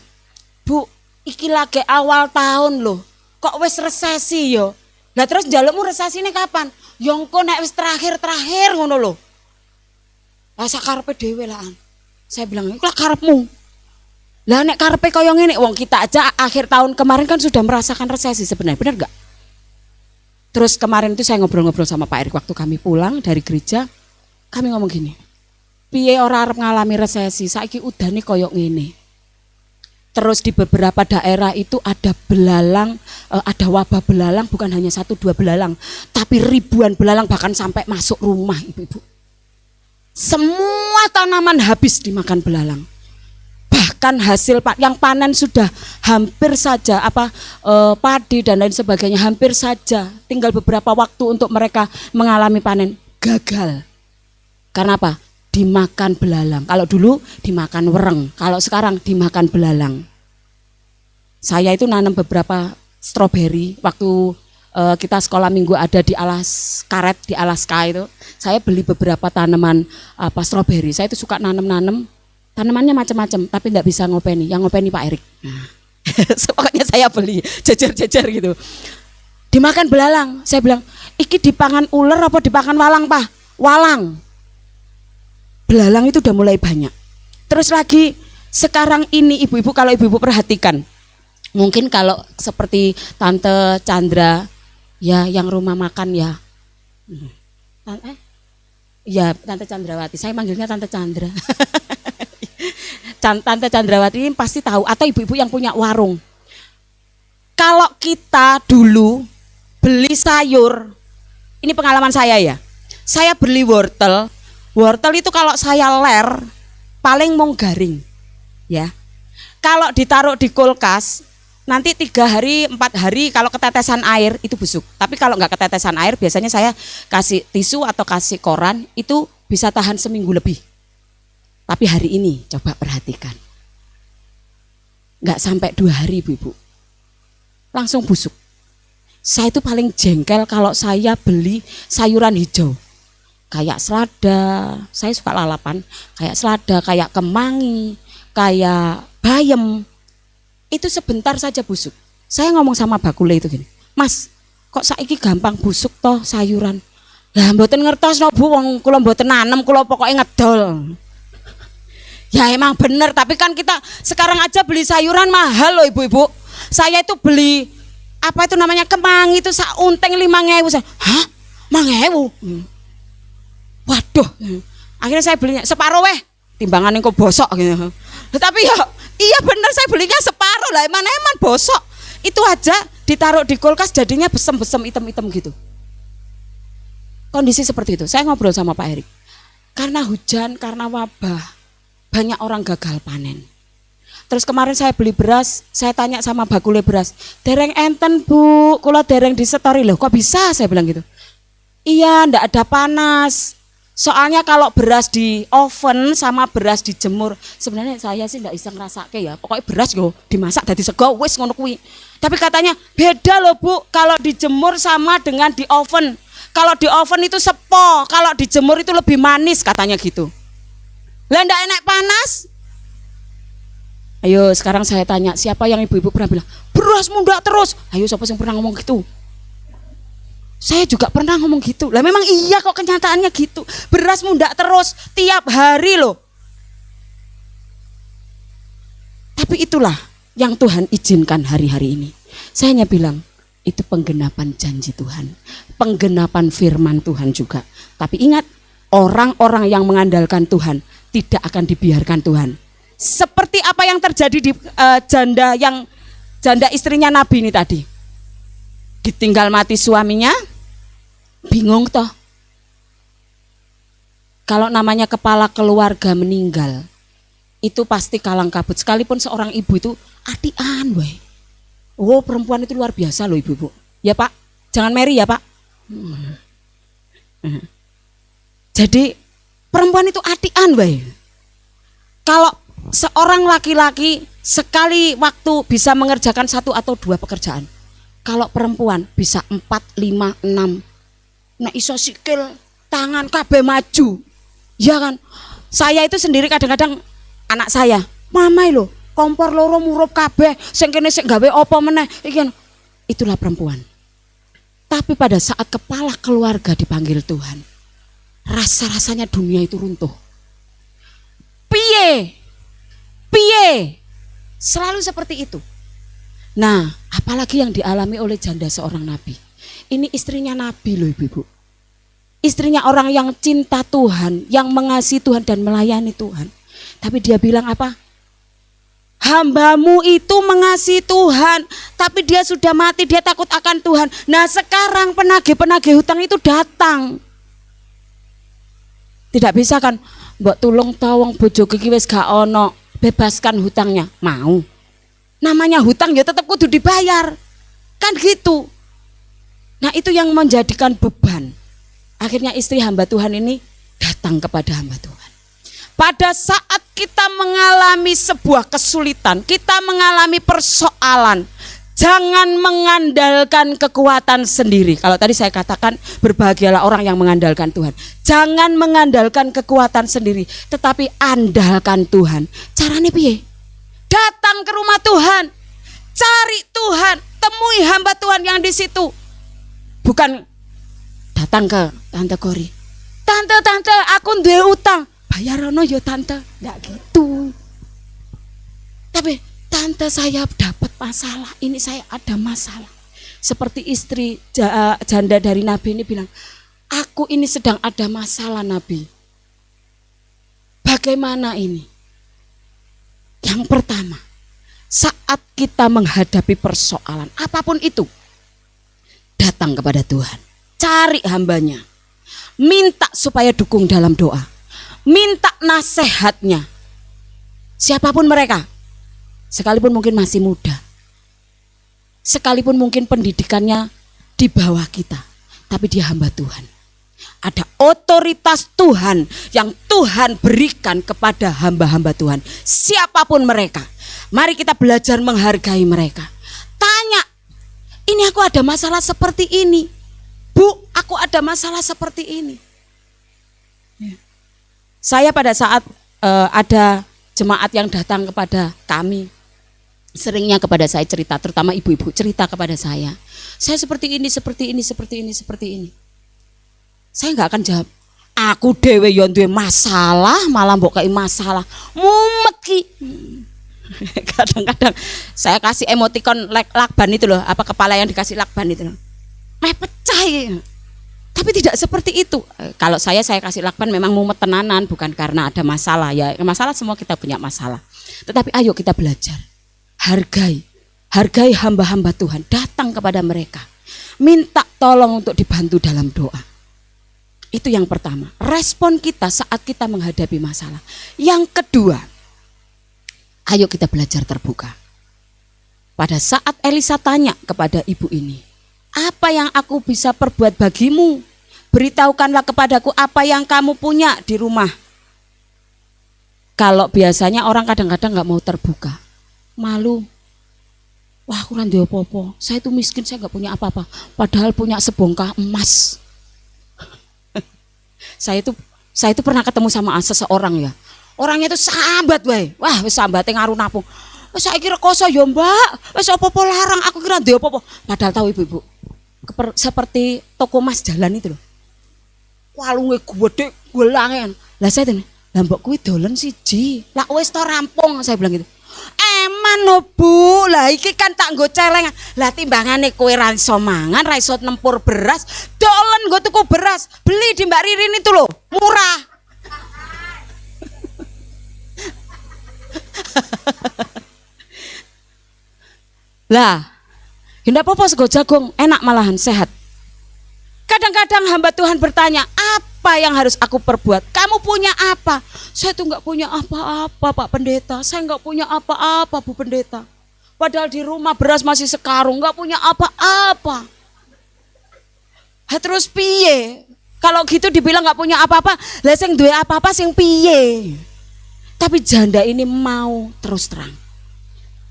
Bu, iki lagi awal tahun loh. Kok wis resesi yo? Lah terus njalukmu resesine kapan? Ya engko nek wis terakhir ngono lho. Lah sakarepe dhewe lah. Saya bilang, "Iku lah karepmu." Lah nek karepe kaya ngene, wong kita aja akhir tahun kemarin kan sudah merasakan resesi sebenarnya, benar enggak? Terus kemarin itu saya ngobrol-ngobrol sama Pak Erik waktu kami pulang dari gereja, kami ngomong gini, piye ora arep ngalami resesi, saiki udane kaya ngene. Terus di beberapa daerah itu ada belalang, ada wabah belalang, bukan hanya 1-2 belalang, tapi ribuan belalang bahkan sampai masuk rumah ibu-ibu. Semua tanaman habis dimakan belalang. Bahkan hasil yang panen sudah hampir saja padi dan lain sebagainya hampir saja, tinggal beberapa waktu untuk mereka mengalami panen, gagal. Karena apa? Dimakan belalang. Kalau dulu dimakan wereng, kalau sekarang dimakan belalang. Saya itu nanam beberapa stroberi waktu kita sekolah minggu ada di Alas Karet di Alaska itu. Saya beli beberapa tanaman stroberi. Saya itu suka nanam tanamannya macam-macam, tapi tidak bisa ngopeni. Yang ngopeni Pak Erik. Pokoknya saya beli jejer-jejer gitu. Dimakan belalang. Saya bilang, iki dipangan ular apa dipangan walang, Pak? Walang. Belalang itu udah mulai banyak. Terus lagi sekarang ini ibu-ibu, kalau ibu-ibu perhatikan, mungkin kalau seperti Tante Chandra ya, yang rumah makan ya. Ya, Tante Chandrawati. Saya manggilnya Tante Chandra. Tante Chandrawati ini pasti tahu, atau ibu-ibu yang punya warung. Kalau kita dulu beli sayur, ini pengalaman saya ya. Saya beli wortel. Wortel itu kalau saya ler paling mau garing. Ya. Kalau ditaruh di kulkas nanti 3 hari 4 hari kalau ketetesan air itu busuk. Tapi kalau nggak ketetesan air biasanya saya kasih tisu atau kasih koran, itu bisa tahan seminggu lebih. Tapi hari ini coba perhatikan, nggak sampai 2 hari ibu-ibu langsung busuk. Saya itu paling jengkel kalau saya beli sayuran hijau kayak selada, saya suka lalapan, kayak selada, kayak kemangi, kayak bayam, itu sebentar saja busuk. Saya ngomong sama bakule itu gini, Mas, kok saiki gampang busuk toh sayuran? Lah mboten ngertos no Bu, wong kula mboten nanem, kula pokoknya ngedol. Ya emang bener, tapi kan kita sekarang aja beli sayuran mahal loh ibu-ibu. Saya itu beli apa itu namanya kemangi itu saunteng 5.000. Hah? 5.000? Waduh. Akhirnya saya belinya separuh timbangannya kok bosok gitu. Tapi ya iya bener, saya belinya separuh lah, eman bosok. Itu aja ditaruh di kulkas jadinya besem-besem hitam-hitam gitu. Kondisi seperti itu. Saya ngobrol sama Pak Erik. Karena hujan, karena wabah, banyak orang gagal panen. Terus kemarin saya beli beras, saya tanya sama bakule beras, dereng enten Bu, kula dereng disetori loh, kok bisa? Saya bilang gitu. Iya, ndak ada panas. Soalnya kalau beras di oven sama beras dijemur, sebenarnya saya sih ndak bisa ngerasake ya. Pokoknya beras yo dimasak dadi sego wis ngono kuwi. Tapi katanya beda loh Bu, kalau dijemur sama dengan di oven. Kalau di oven itu sepo, kalau dijemur itu lebih manis katanya gitu. Lah ndak enak panas. Ayo sekarang saya tanya, siapa yang ibu-ibu pernah bilang beras mundak terus? Ayo siapa yang pernah ngomong gitu? Saya juga pernah ngomong gitu. Lah memang iya kok, kenyataannya gitu. Beras mundak terus tiap hari loh. Tapi itulah yang Tuhan izinkan hari-hari ini. Saya hanya bilang itu penggenapan janji Tuhan, penggenapan firman Tuhan juga. Tapi ingat, orang-orang yang mengandalkan Tuhan tidak akan dibiarkan Tuhan. Seperti apa yang terjadi di janda istrinya Nabi ini tadi. Ditinggal mati suaminya, bingung toh. Kalau namanya kepala keluarga meninggal, itu pasti kalang kabut. Sekalipun seorang ibu itu atian weh. Oh, perempuan itu luar biasa loh ibu-ibu. Ya Pak, jangan meri ya Pak. Jadi perempuan itu atian weh. Kalau seorang laki-laki sekali waktu bisa mengerjakan 1 atau 2 pekerjaan. Kalau perempuan bisa 4, 5, 6. Nah iso sikil, tangan kabeh maju. Ya kan? Saya itu sendiri kadang-kadang anak saya, "Mamai lho, kompor loro murup kabeh, sing kene sik gawe apa meneh." Itulah perempuan. Tapi pada saat kepala keluarga dipanggil Tuhan, rasa-rasanya dunia itu runtuh. Piye Selalu seperti itu. Nah, apalagi yang dialami oleh janda seorang nabi. Ini istrinya nabi loh ibu-ibu. Istrinya orang yang cinta Tuhan, yang mengasihi Tuhan dan melayani Tuhan. Tapi dia bilang apa? Hambamu itu mengasihi Tuhan, tapi dia sudah mati, dia takut akan Tuhan. Nah sekarang penagih-penagih hutang itu datang. Tidak bisa kan, mbok tulung tawang bojo iki wis gak ono, bebaskan hutangnya. Mau. Namanya hutang ya tetap kudu dibayar. Kan gitu. Nah itu yang menjadikan beban. Akhirnya istri hamba Tuhan ini datang kepada hamba Tuhan. Pada saat kita mengalami sebuah kesulitan, kita mengalami persoalan, jangan mengandalkan kekuatan sendiri. Kalau tadi saya katakan berbahagialah orang yang mengandalkan Tuhan. Jangan mengandalkan kekuatan sendiri, tetapi andalkan Tuhan. Caranya piye? Datang ke rumah Tuhan, cari Tuhan, temui hamba Tuhan yang di situ. Bukan datang ke Tante Kori. Tante, aku duwe utang. Bayar ono yo tante, enggak gitu. Tapi tante saya dapat masalah, ini saya ada masalah. Seperti istri janda dari Nabi ini bilang, aku ini sedang ada masalah Nabi. Bagaimana ini? Yang pertama, saat kita menghadapi persoalan apapun itu, datang kepada Tuhan, cari hambanya, minta supaya dukung dalam doa. Minta nasihatnya, siapapun mereka, sekalipun mungkin masih muda, sekalipun mungkin pendidikannya di bawah kita, tapi dia hamba Tuhan. Ada otoritas Tuhan yang Tuhan berikan kepada hamba-hamba Tuhan, siapapun mereka. Mari kita belajar menghargai mereka. Tanya, ini aku ada masalah seperti ini, Bu, aku ada masalah seperti ini. Saya pada saat ada jemaat yang datang kepada kami, seringnya kepada saya cerita, terutama ibu-ibu cerita kepada saya seperti ini, seperti ini, seperti ini, seperti ini. Saya nggak akan jawab, aku dewe yang duwe masalah, malah mbok kei masalah, mumet ki. Kadang-kadang saya kasih emoticon lakban itu loh, apa kepala yang dikasih lakban itu loh, pecah ya. Tapi tidak seperti itu. Kalau saya kasih lakban memang mumet tenanan, bukan karena ada masalah. Ya masalah semua kita punya masalah. Tetapi ayo kita belajar. Hargai hamba-hamba Tuhan. Datang kepada mereka. Minta tolong untuk dibantu dalam doa. Itu yang pertama. Respon kita saat kita menghadapi masalah. Yang kedua, ayo kita belajar terbuka. Pada saat Elisa tanya kepada ibu ini, apa yang aku bisa perbuat bagimu? Beritahukanlah kepadaku apa yang kamu punya di rumah. Kalau biasanya orang kadang-kadang gak mau terbuka, malu. Wah, aku ora duwe apa-apa. Saya itu miskin, saya gak punya apa-apa. Padahal punya sebongkah emas. Saya itu pernah ketemu sama seseorang ya. Orangnya itu sambat wae. Wah, wis sambate ngaruh napung. Wis saiki rekoso ya, Mbak. Wis apa-apa larang, aku kira duwe apa-apa. Padahal tahu ibu-ibu. Seperti toko emas jalan itu loh. Walunge gede, gelangen. Lah saya tanya, lah mbok kuwi dolen siji. Lah wis to rampung, saya bilang gitu. Eman no Bu, lah iki kan tak nggo celengan. Lah timbangane kowe ra iso mangan, ra iso nempur beras, dolen nggo tuku beras. Beli di Mbak Ririn itu loh, murah. Lah, tidak apa-apa sego jagung, enak malahan, sehat. Kadang-kadang hamba Tuhan bertanya, apa yang harus aku perbuat? Kamu punya apa? Saya tuh nggak punya apa-apa Pak Pendeta. Saya nggak punya apa-apa Bu Pendeta. Padahal di rumah beras masih sekarung, nggak punya apa-apa. Terus piye? Kalau gitu dibilang nggak punya apa-apa, lah sing duwe apa-apa sing piye? Tapi janda ini mau terus terang.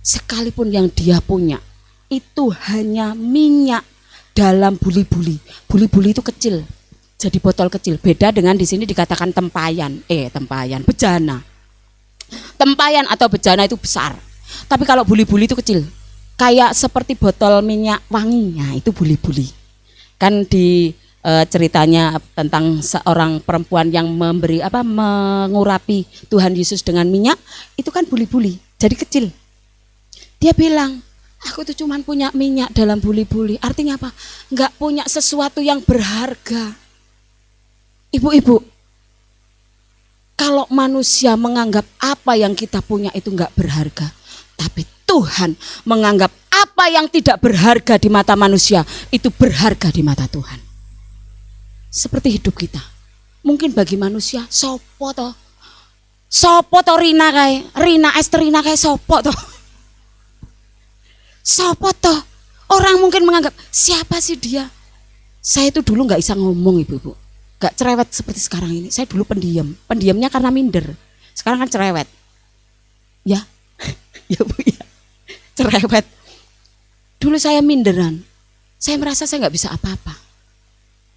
Sekalipun yang dia punya itu hanya minyak dalam buli-buli. Buli-buli itu kecil, jadi botol kecil. Beda dengan di sini dikatakan tempayan, bejana. Tempayan atau bejana itu besar. Tapi kalau buli-buli itu kecil, kayak seperti botol minyak wanginya, itu buli-buli. Kan di ceritanya tentang seorang perempuan yang mengurapi Tuhan Yesus dengan minyak, itu kan buli-buli, jadi kecil. Dia bilang, aku tuh cuman punya minyak dalam buli-buli. Artinya apa? Enggak punya sesuatu yang berharga. Ibu-ibu, kalau manusia menganggap apa yang kita punya itu enggak berharga, tapi Tuhan menganggap apa yang tidak berharga di mata manusia itu berharga di mata Tuhan. Seperti hidup kita. Mungkin bagi manusia sopo toh? Sopo toh Rina Esterina kae sopo toh? Sopo toh? Orang mungkin menganggap siapa sih dia? Saya itu dulu nggak bisa ngomong ibu-ibu, nggak cerewet seperti sekarang ini. Saya dulu pendiam, pendiamnya karena minder. Sekarang kan cerewet, ya, ya bu ya, cerewet. Dulu saya minderan, saya merasa saya nggak bisa apa-apa.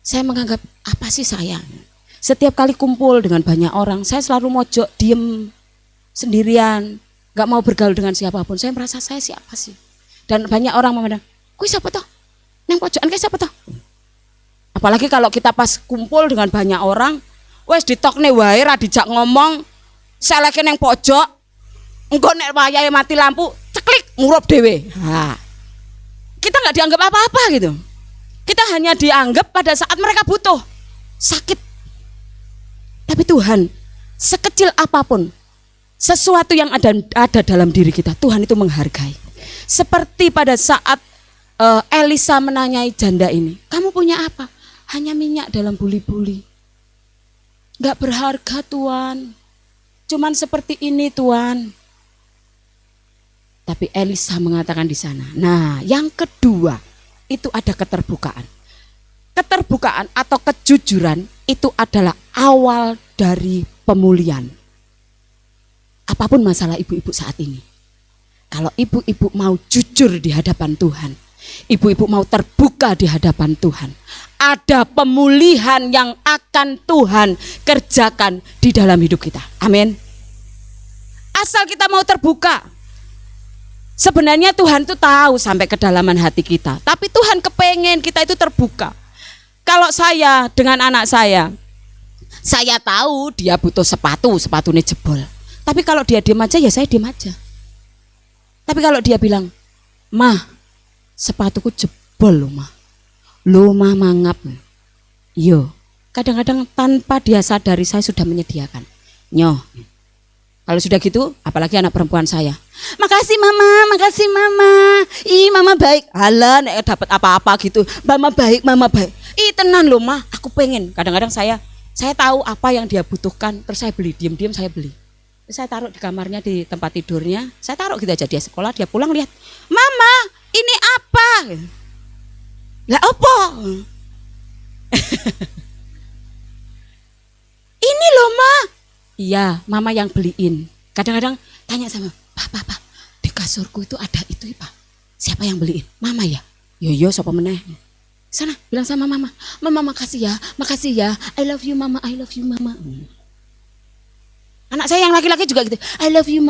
Saya menganggap apa sih saya? Setiap kali kumpul dengan banyak orang, saya selalu mojok, diem, sendirian, nggak mau bergaul dengan siapapun. Saya merasa saya siapa sih? Dan banyak orang memandang, kuwi siapa toh? Nang pojokan kayak siapa toh? Apalagi kalau kita pas kumpul dengan banyak orang, wes ditokne wae ra dijak ngomong, seleke nang pojok, engko nek wayahe mati lampu, ceklik ngurup dhewe. Nah, kita nggak dianggap apa-apa gitu. Kita hanya dianggap pada saat mereka butuh, sakit. Tapi Tuhan, sekecil apapun, sesuatu yang ada dalam diri kita, Tuhan itu menghargai. Seperti pada saat Elisa menanyai janda ini, kamu punya apa? Hanya minyak dalam buli-buli. Gak berharga Tuhan, cuman seperti ini Tuhan. Tapi Elisa mengatakan di sana. Nah, yang kedua itu ada keterbukaan. Keterbukaan atau kejujuran itu adalah awal dari pemulihan. Apapun masalah ibu-ibu saat ini, kalau ibu-ibu mau jujur di hadapan Tuhan, ibu-ibu mau terbuka di hadapan Tuhan, ada pemulihan yang akan Tuhan kerjakan di dalam hidup kita. Amin. Asal kita mau terbuka. Sebenarnya Tuhan itu tahu sampai kedalaman hati kita, tapi Tuhan kepengen kita itu terbuka. Kalau saya dengan anak saya tahu dia butuh sepatunya jebol. Tapi kalau dia diam aja, ya saya diam aja. Tapi kalau dia bilang, "Mah, sepatuku jebol loh, Mah. Loh, Mah mangap." Yo, kadang-kadang tanpa dia sadari saya sudah menyediakan. Nyoh. Kalau sudah gitu, apalagi anak perempuan saya. "Makasih Mama, makasih Mama. Ih, Mama baik." Halah, nek dapat apa-apa gitu. "Mama baik, Mama baik." Ih, tenan loh, Mah. Aku pengen. Kadang-kadang saya tahu apa yang dia butuhkan, terus saya beli, diam-diam saya beli. Saya taruh di kamarnya, di tempat tidurnya, saya taruh gitu aja. Dia sekolah, dia pulang lihat, "Mama, ini apa?" Lah apa? "Ini loh Ma." "Iya, Mama yang beliin." Kadang-kadang tanya sama, Pak, di kasurku itu ada itu ya Pak. Siapa yang beliin? Mama ya? Yo, siapa meneh? Sana, bilang sama Mama, "Mama makasih ya, I love you Mama, I love you Mama." Anak saya yang laki-laki juga gitu, I love you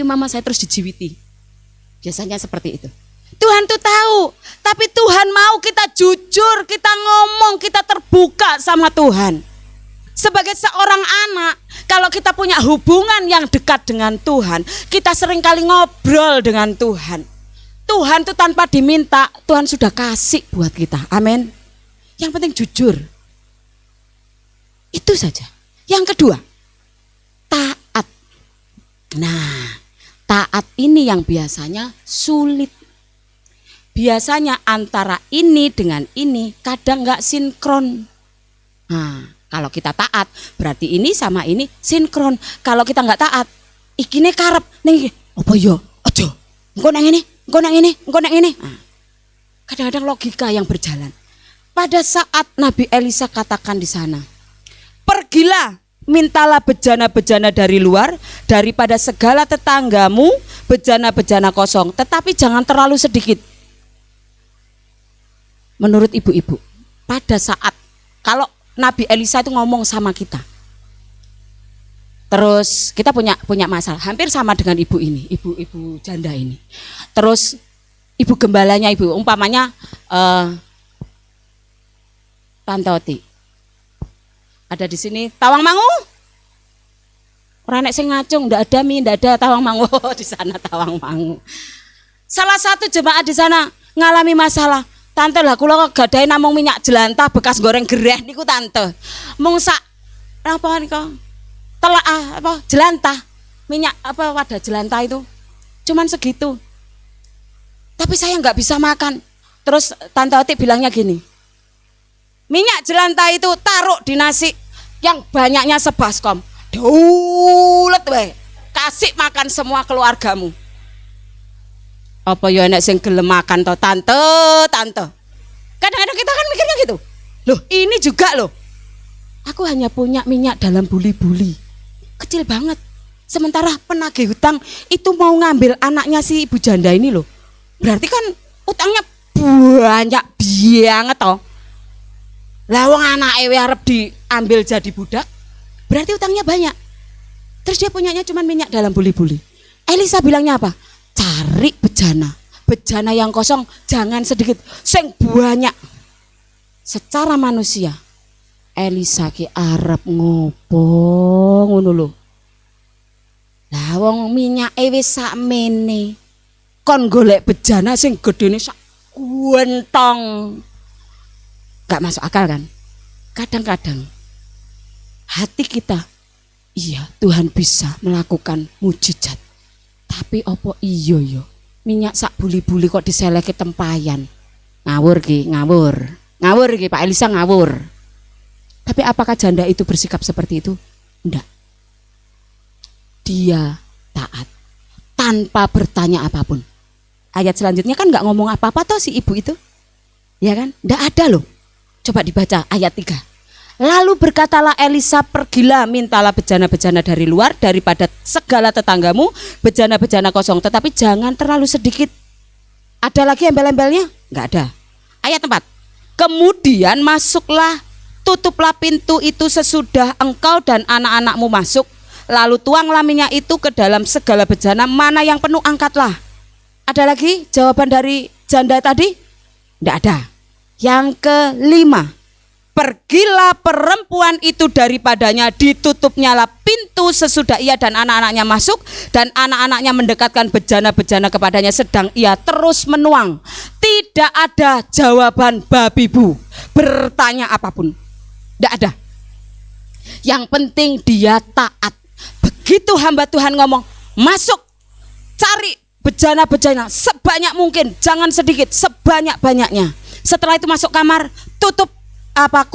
Mama, saya terus dijiwiti. Biasanya seperti itu. Tuhan tuh tahu, tapi Tuhan mau kita jujur, kita ngomong, kita terbuka sama Tuhan. Sebagai seorang anak, kalau kita punya hubungan yang dekat dengan Tuhan, kita seringkali ngobrol dengan Tuhan. Tuhan tuh tanpa diminta, Tuhan sudah kasih buat kita. Amin. Yang penting jujur. Itu saja. Yang kedua, taat. Nah, taat ini yang biasanya sulit. Biasanya antara ini dengan ini kadang nggak sinkron. Nah, kalau kita taat berarti ini sama ini sinkron. Kalau kita nggak taat, ikine karep ning apa ya? Aja. Engko nang ini. Nah, kadang-kadang logika yang berjalan. Pada saat Nabi Elisa katakan di sana, "Pergilah, mintalah bejana-bejana dari luar, daripada segala tetanggamu bejana-bejana kosong, tetapi jangan terlalu sedikit." Menurut ibu-ibu, pada saat kalau Nabi Elisa itu ngomong sama kita, terus kita punya masalah, hampir sama dengan ibu ini, ibu janda ini. Terus ibu gembalanya, ibu umpamanya Tante Oti ada di sini, tawang mangu. Ora nek sing ngacung, ndak ada tawang mangu di sana tawang mangu. Salah satu jemaat di sana ngalami masalah. Tante lah kula kok gadahi namung minyak jelantah bekas goreng gereh niku tante. Mung sak apa niku? Telak apa jelantah. Minyak apa wadah jelantah itu. Cuman segitu. Tapi saya nggak bisa makan. Terus Tante Oti bilangnya gini. Minyak jelantah itu taruh di nasi yang banyaknya sebaskom. Dulet weh. Kasih makan semua keluargamu. Apa ya enek sing gelem makan toh tante. Kadang-kadang kita kan mikirnya gitu. Loh, ini juga loh. Aku hanya punya minyak dalam buli-buli. Kecil banget. Sementara penagih hutang itu mau ngambil anaknya si ibu janda ini loh. Berarti kan utangnya banyak banget toh. Lah wong anake arep diambil jadi budak. Berarti utangnya banyak. Terus dia punyanya cuma minyak dalam buli-buli. Elisa bilangnya apa? Cari bejana yang kosong, jangan sedikit, sing banyak. Secara manusia, Elisa ki arep ngopo ngono lho. Lah wong minyake wis sakmene. Kon golek bejana sing gedene sak guentong. Gak masuk akal kan? Kadang-kadang hati kita, iya Tuhan bisa melakukan mujizat. Tapi opo iyo yo minyak sak buli-buli kok diseleke tempayan. Ngawur ki Pak Elisa ngawur. Tapi apakah janda itu bersikap seperti itu? Enggak. Dia taat tanpa bertanya apapun. Ayat selanjutnya kan nggak ngomong apa-apa toh si ibu itu, ya kan? Enggak ada loh. Coba dibaca ayat 3. Lalu berkatalah Elisa, pergilah mintalah bejana-bejana dari luar daripada segala tetanggamu, bejana-bejana kosong, tetapi jangan terlalu sedikit. Ada lagi embel-embelnya? Enggak ada. Ayat 4. Kemudian masuklah, tutuplah pintu itu sesudah engkau dan anak-anakmu masuk, lalu tuanglah minyak itu ke dalam segala bejana, mana yang penuh angkatlah. Ada lagi jawaban dari janda tadi? Enggak ada. Yang kelima, pergilah perempuan itu daripadanya, ditutupnyalah pintu sesudah ia dan anak-anaknya masuk, dan anak-anaknya mendekatkan bejana-bejana kepadanya, sedang ia terus menuang. Tidak ada jawaban babi bu, bertanya apapun, tidak ada. Yang penting dia taat. Begitu hamba Tuhan ngomong, masuk, cari bejana-bejana sebanyak mungkin, jangan sedikit, sebanyak-banyaknya. Setelah itu masuk kamar, tutup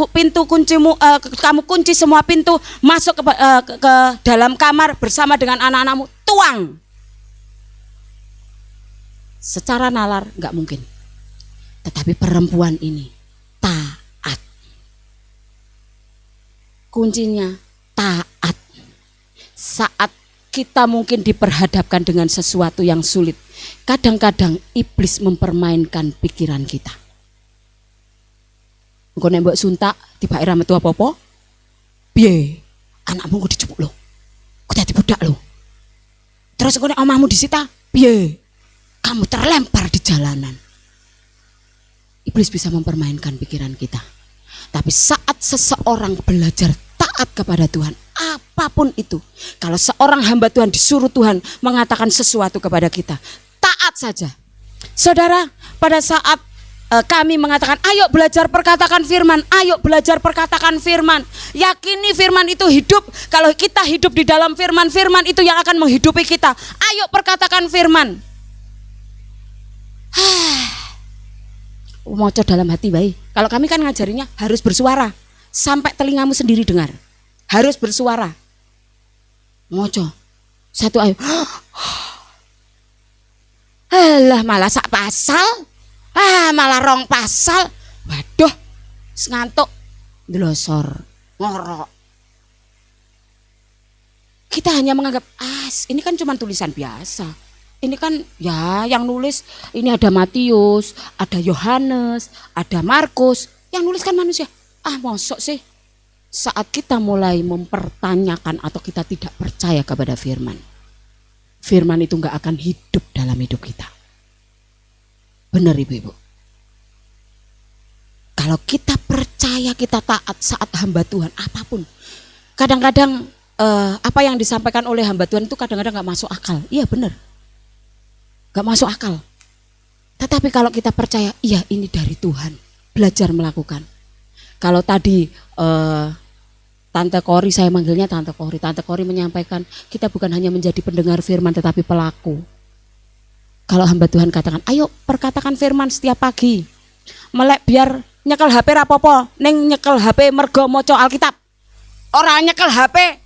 pintu kuncimu, kamu kunci semua pintu, masuk ke dalam kamar bersama dengan anak-anakmu, tuang. Secara nalar nggak mungkin, tetapi perempuan ini taat. Kuncinya taat. Saat kita mungkin diperhadapkan dengan sesuatu yang sulit, kadang-kadang iblis mempermainkan pikiran kita. Engko nek mbok suntak tiba ira metu apa-apa? Piye? Anakmu kok dicupuk lho. Kok dadi budak lho. Terus engko nek omahmu disita, piye? Kamu terlempar di jalanan. Iblis bisa mempermainkan pikiran kita. Tapi saat seseorang belajar taat kepada Tuhan, apapun itu, kalau seorang hamba Tuhan disuruh Tuhan mengatakan sesuatu kepada kita, taat saja. Saudara, pada saat kami mengatakan, ayo belajar perkatakan firman, ayo belajar perkatakan firman. Yakini firman itu hidup. Kalau kita hidup di dalam firman, firman itu yang akan menghidupi kita. Ayo perkatakan firman. Moco dalam hati baik. Kalau kami kan ngajarinya harus bersuara sampai telingamu sendiri dengar. Harus bersuara. Moco. Satu ayo. Alah malah sak pasal. Malah rong pasal. Waduh, ngantuk, ndelosor, ngorok. Kita hanya menganggap, ini kan cuma tulisan biasa. Ini kan ya yang nulis, ini ada Matius, ada Yohanes, ada Markus. Yang nulis kan manusia. Mosok sih. Saat kita mulai mempertanyakan atau kita tidak percaya kepada firman, firman itu gak akan hidup dalam hidup kita. Benar ibu-ibu. Kalau kita percaya, kita taat saat hamba Tuhan apapun. Kadang-kadang apa yang disampaikan oleh hamba Tuhan itu kadang-kadang gak masuk akal. Iya benar. Gak masuk akal. Tetapi kalau kita percaya, iya ini dari Tuhan, belajar melakukan. Kalau tadi Tante Kori, saya manggilnya Tante Kori menyampaikan, kita bukan hanya menjadi pendengar firman tetapi pelaku. Kalau hamba Tuhan katakan, ayo perkatakan firman setiap pagi. Melek biar nyekel HP rapopo, neng nyekel HP mergo moco Alkitab. Orang nyekel HP,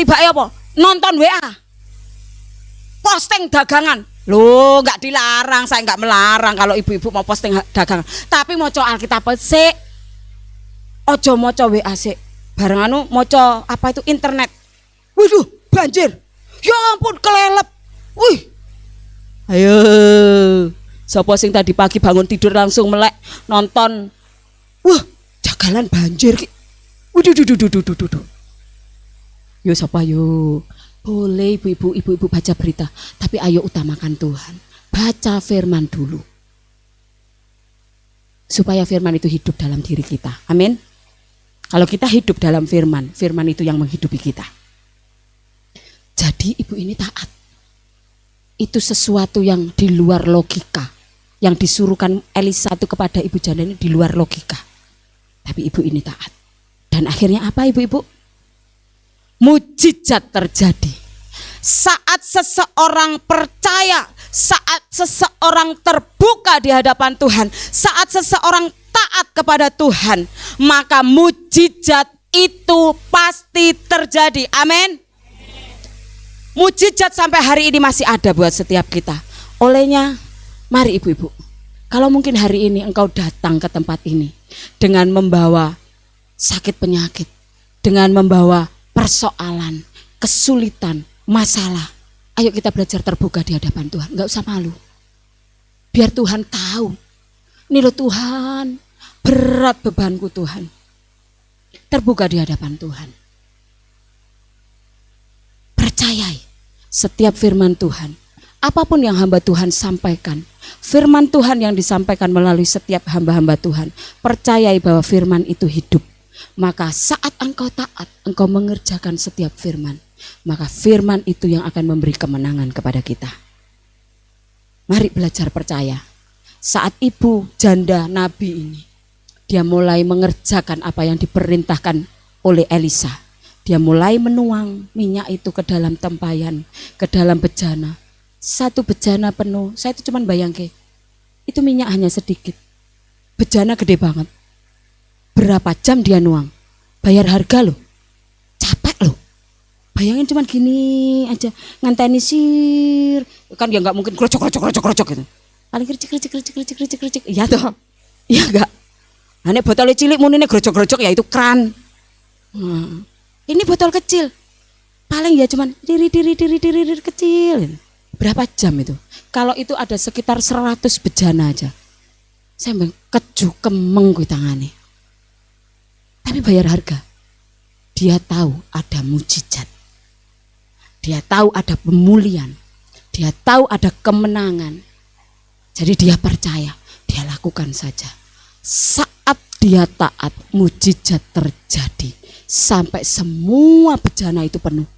tiba apa? Nonton WA. Posting dagangan. Loh, nggak dilarang, saya nggak melarang kalau ibu-ibu mau posting dagangan. Tapi moco Alkitab sik. Ojo moco WA sik. Bareng anu moco apa itu internet. Waduh, banjir. Ya ampun kelelep. Wih. Ayo. Sapa sing tadi pagi bangun tidur langsung melek nonton. Wah, jagalan banjir ki. Waduh. Yo sapa yo. Boleh ibu-ibu baca berita, tapi ayo utamakan Tuhan. Baca firman dulu. Supaya firman itu hidup dalam diri kita. Amin. Kalau kita hidup dalam firman, firman itu yang menghidupi kita. Jadi ibu ini taat. Itu sesuatu yang di luar logika. Yang disuruhkan Elisa itu kepada ibu janda ini di luar logika. Tapi ibu ini taat. Dan akhirnya apa ibu-ibu? Mujizat terjadi. Saat seseorang percaya, saat seseorang terbuka di hadapan Tuhan, saat seseorang taat kepada Tuhan, maka mujizat itu pasti terjadi. Amin. Mujizat sampai hari ini masih ada buat setiap kita. Olehnya, mari ibu-ibu, kalau mungkin hari ini engkau datang ke tempat ini dengan membawa sakit penyakit, dengan membawa persoalan, kesulitan, masalah, ayo kita belajar terbuka di hadapan Tuhan. Enggak usah malu. Biar Tuhan tahu, ini loh Tuhan, berat bebanku Tuhan. Terbuka di hadapan Tuhan. Percayai setiap firman Tuhan. Apapun yang hamba Tuhan sampaikan, firman Tuhan yang disampaikan melalui setiap hamba-hamba Tuhan, percayai bahwa firman itu hidup. Maka saat engkau taat, engkau mengerjakan setiap firman, maka firman itu yang akan memberi kemenangan kepada kita. Mari belajar percaya. Saat ibu janda Nabi ini, dia mulai mengerjakan apa yang diperintahkan oleh Elisa. Dia mulai menuang minyak itu ke dalam tempayan, ke dalam bejana. Satu bejana penuh, saya itu cuma bayangke, itu minyak hanya sedikit. Bejana gede banget. Berapa jam dia nuang? Bayar harga loh. Capek loh. Bayangin cuman gini aja, nganteni sir. Kan ya nggak mungkin krocok gitu. Paling kericik. Iya toh. Iya enggak. Ane botol cilik munine grocok-grocok ya itu kran. Ini botol kecil. Paling ya cuman diri kecil. Berapa jam itu? Kalau itu ada sekitar 100 bejana aja. Saya keju kemeng kuwi tangane. Tapi bayar harga. Dia tahu ada mujizat. Dia tahu ada pemulihan. Dia tahu ada kemenangan. Jadi dia percaya, dia lakukan saja. Saat dia taat, mujizat terjadi. Sampai semua bejana itu penuh.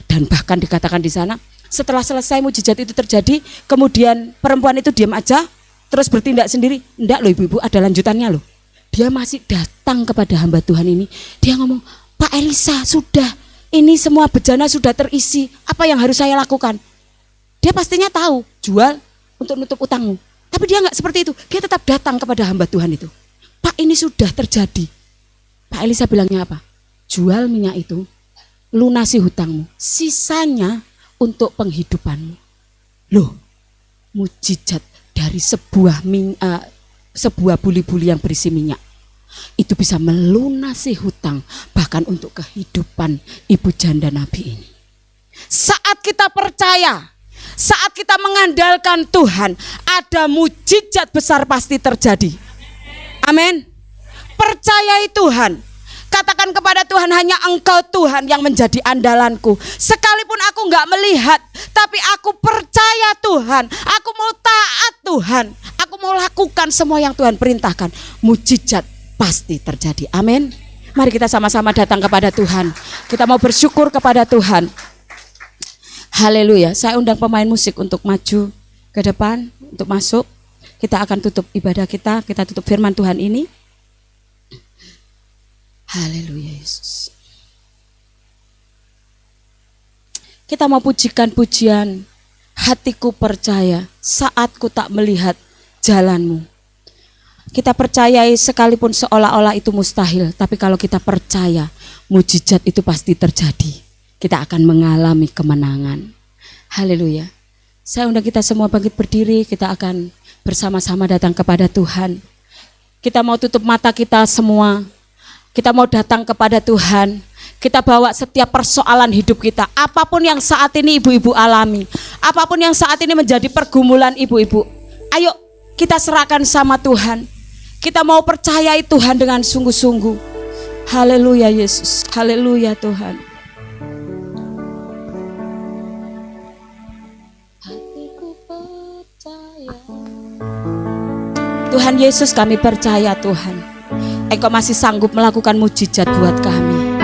Dan bahkan dikatakan di sana, setelah selesai mujizat itu terjadi, kemudian perempuan itu diam aja, terus bertindak sendiri. Enggak loh ibu-ibu, ada lanjutannya loh. Dia masih datang kepada hamba Tuhan ini. Dia ngomong, Pak Elisa sudah, ini semua bejana sudah terisi. Apa yang harus saya lakukan? Dia pastinya tahu, jual untuk nutup utangmu. Tapi dia nggak seperti itu. Dia tetap datang kepada hamba Tuhan itu. Pak ini sudah terjadi. Pak Elisa bilangnya apa? Jual minyak itu, lunasi hutangmu. Sisanya untuk penghidupanmu. Loh, mujizat dari sebuah buli-buli yang berisi minyak. Itu bisa melunasi hutang bahkan untuk kehidupan ibu janda Nabi ini. Saat kita percaya, saat kita mengandalkan Tuhan, ada mujizat besar pasti terjadi. Amin. Percayai Tuhan. Katakan kepada Tuhan, hanya Engkau Tuhan yang menjadi andalanku. Sekalipun aku enggak melihat, tapi aku percaya Tuhan. Aku mau taat Tuhan. Aku mau lakukan semua yang Tuhan perintahkan. Mujizat pasti terjadi. Amin. Mari kita sama-sama datang kepada Tuhan. Kita mau bersyukur kepada Tuhan. Haleluya. Saya undang pemain musik untuk maju ke depan, untuk masuk. Kita akan tutup ibadah kita tutup firman Tuhan ini. Haleluya Yesus. Kita mau pujikan pujian, hatiku percaya saat ku tak melihat jalanmu. Kita percayai sekalipun seolah-olah itu mustahil, tapi kalau kita percaya, mujizat itu pasti terjadi. Kita akan mengalami kemenangan. Haleluya. Saya undang kita semua bangkit berdiri, kita akan bersama-sama datang kepada Tuhan. Kita mau tutup mata kita semua. Kita mau datang kepada Tuhan. Kita bawa setiap persoalan hidup kita. Apapun yang saat ini ibu-ibu alami. Apapun yang saat ini menjadi pergumulan ibu-ibu. Ayo kita serahkan sama Tuhan. Kita mau percayai Tuhan dengan sungguh-sungguh. Haleluya Yesus. Haleluya Tuhan. Hatiku percaya. Tuhan Yesus, kami percaya Tuhan, Engkau masih sanggup melakukan mujizat buat kami.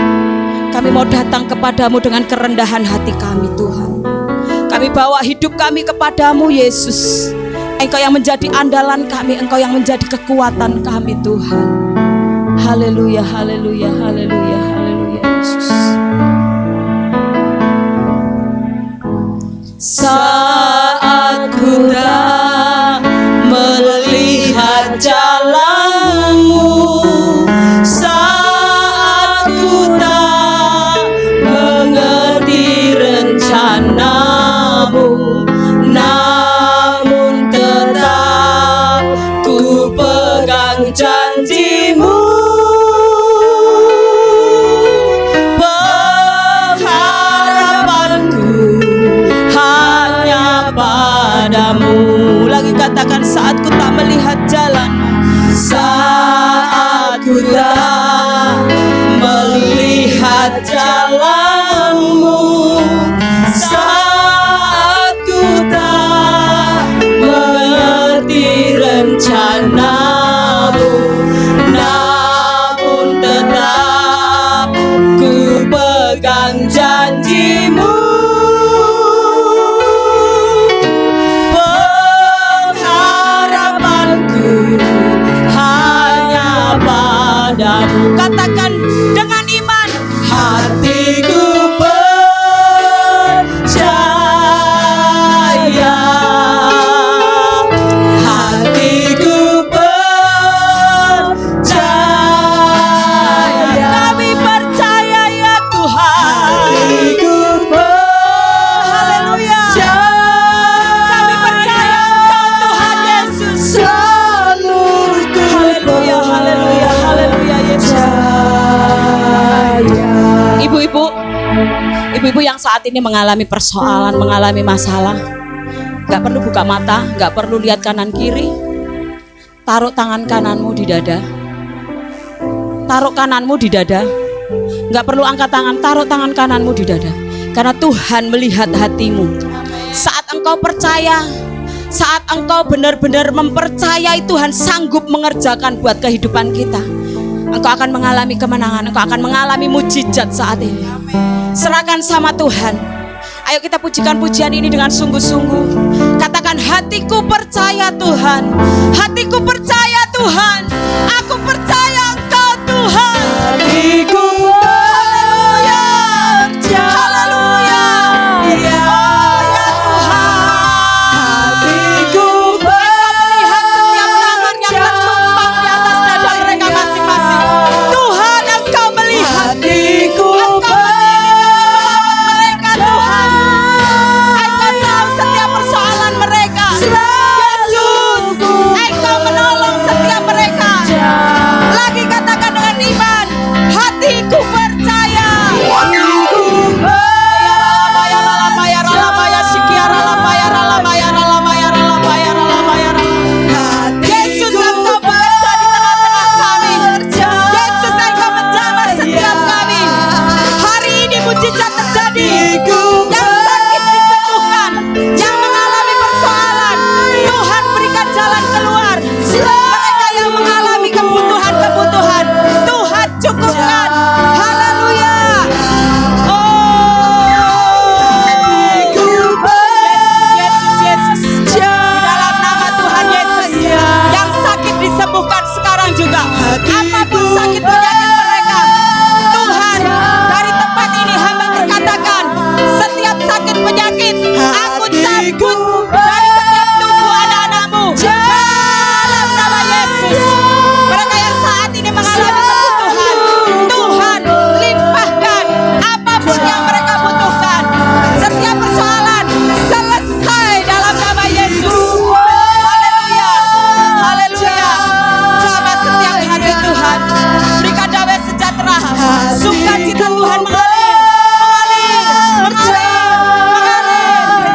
Kami mau datang kepadamu dengan kerendahan hati kami Tuhan. Kami bawa hidup kami kepadamu Yesus. Engkau yang menjadi andalan kami, Engkau yang menjadi kekuatan kami Tuhan. Haleluya, haleluya, haleluya, haleluya Yesus. Saat ku tak melihat jalanmu, saat ku tak mengerti rencanamu, namun tetap ku pegang janjimu. Pengharapanku hanya padamu. Lagi katakan, saat ku tak melihat jalanmu, saat ku tak melihat jalanmu, saat ku tak mengerti rencanamu, namun tetap ku pegang janjimu. Katakan dengan iman, hatiku percaya, hatiku percaya, kami percaya ya Tuhan, hatiku percaya, kami percaya Engkau Tuhan Yesus selalu. Haleluya, haleluya, haleluya Yesus. Ibu-ibu yang saat ini mengalami persoalan, mengalami masalah, gak perlu buka mata, gak perlu lihat kanan kiri. Taruh tangan kananmu di dada. Taruh kananmu di dada. Gak perlu angkat tangan, taruh tangan kananmu di dada. Karena Tuhan melihat hatimu. Saat engkau percaya, saat engkau benar-benar mempercayai Tuhan sanggup mengerjakan buat kehidupan kita, engkau akan mengalami kemenangan, engkau akan mengalami mujizat saat ini. Serahkan sama Tuhan. Ayo kita pujikan pujian ini dengan sungguh-sungguh. Katakan, hatiku percaya Tuhan, hatiku percaya Tuhan, aku percaya Engkau Tuhan. Hatiku haleluya, haleluya, ya Tuhan. Hatiku melihat setiap tangan yang tertumpang di atas dada mereka masing-masing. Tuhan, Engkau melihat hatiku. Yesus, Engkau menolong setiap mereka. Aku cabut dari setiap tubuh anak-anakmu dalam nama Yesus. Mereka yang saat ini mengalami kebutuhan, Tuhan limpahkan apapun yang mereka butuhkan. Setiap persoalan selesai dalam nama Yesus. Haleluya, haleluya. Jamah setiap hari Tuhan, berikan damai sejahtera, sukacita Tuhan mengalir,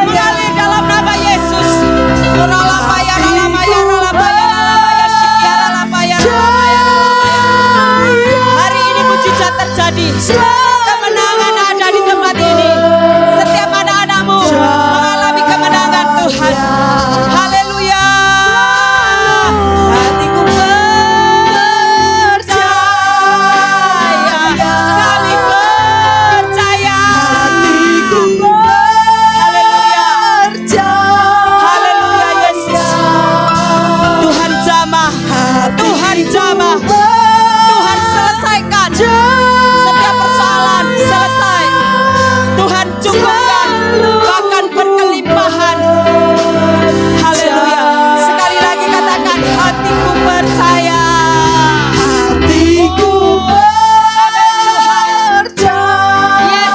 mengalir dalam nama Yesus. Hari ini mujizat terjadi, kemenangan ada di tempat ini. Setiap anak-anakmu mengalami kemenangan Tuhan. Haleluya. Hatiku percaya, kami percaya. Haleluya, haleluya Yesus. Tuhan jamah, Tuhan jamah, Tuhan selesaikan setiap persoalan, selesai. Tuhan cukupkan, bahkan berkelimpahan. Haleluya. Sekali lagi katakan, hatiku percaya. Hatiku percaya. Yes.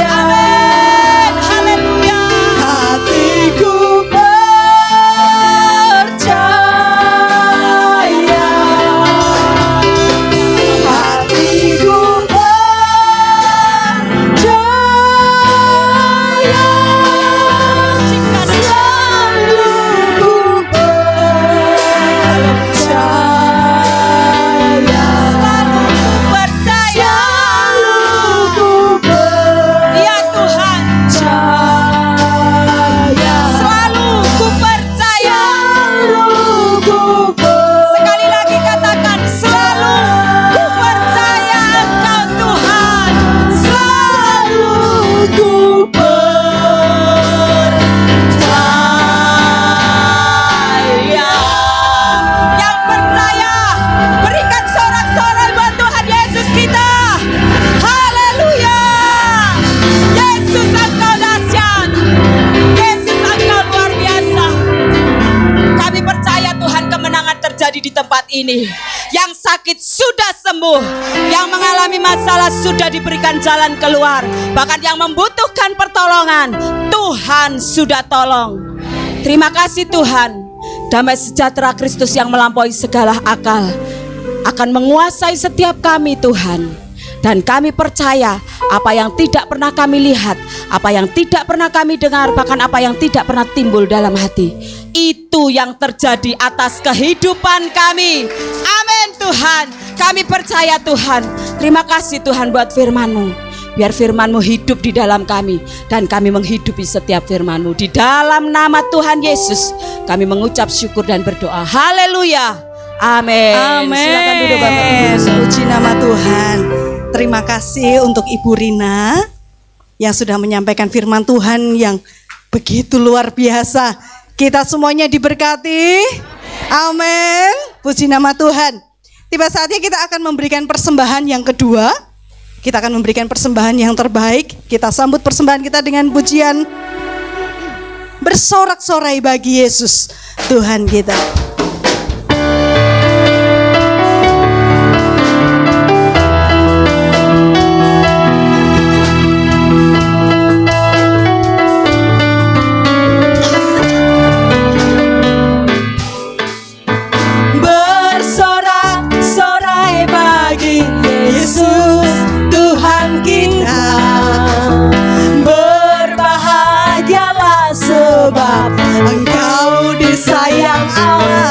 Amin. Haleluya. Hatiku percaya. Hatiku percaya. Selalu ku percaya. Selalu ku percaya. Ya Tuhan. Selalu ku percaya. Sekali lagi katakan, selalu ku percaya Engkau Tuhan. Selalu ku percaya. Yang percaya, berikan sorak-sorai buat Tuhan Yesus kita. Haleluya. Yesus Engkau dahsyat. Yesus Engkau luar biasa. Kami percaya Tuhan, kemenangan terjadi di tempat ini. Yang sakit sudah sembuh, yang mengalami masalah sudah diberikan jalan keluar, bahkan yang membutuhkan pertolongan Tuhan sudah tolong. Terima kasih Tuhan. Damai sejahtera Kristus yang melampaui segala akal akan menguasai setiap kami Tuhan. Dan kami percaya apa yang tidak pernah kami lihat, apa yang tidak pernah kami dengar, bahkan apa yang tidak pernah timbul dalam hati, itu yang terjadi atas kehidupan kami. Amin Tuhan. Kami percaya Tuhan. Terima kasih Tuhan buat firman-Mu. Biar firman-Mu hidup di dalam kami, dan kami menghidupi setiap firman-Mu. Di dalam nama Tuhan Yesus kami mengucap syukur dan berdoa. Haleluya. Amin. Amin. Silakan duduk Bapak Ibu. Puji nama Tuhan. Terima kasih untuk Ibu Rina yang sudah menyampaikan firman Tuhan yang begitu luar biasa. Kita semuanya diberkati. Amin. Puji nama Tuhan. Tiba saatnya kita akan memberikan persembahan yang kedua. Kita akan memberikan persembahan yang terbaik. Kita sambut persembahan kita dengan pujian bersorak-sorai bagi Yesus Tuhan kita. Bersorak-sorai bagi Yesus Tuhan kita. Berbahagialah sebab Engkau disayang Allah.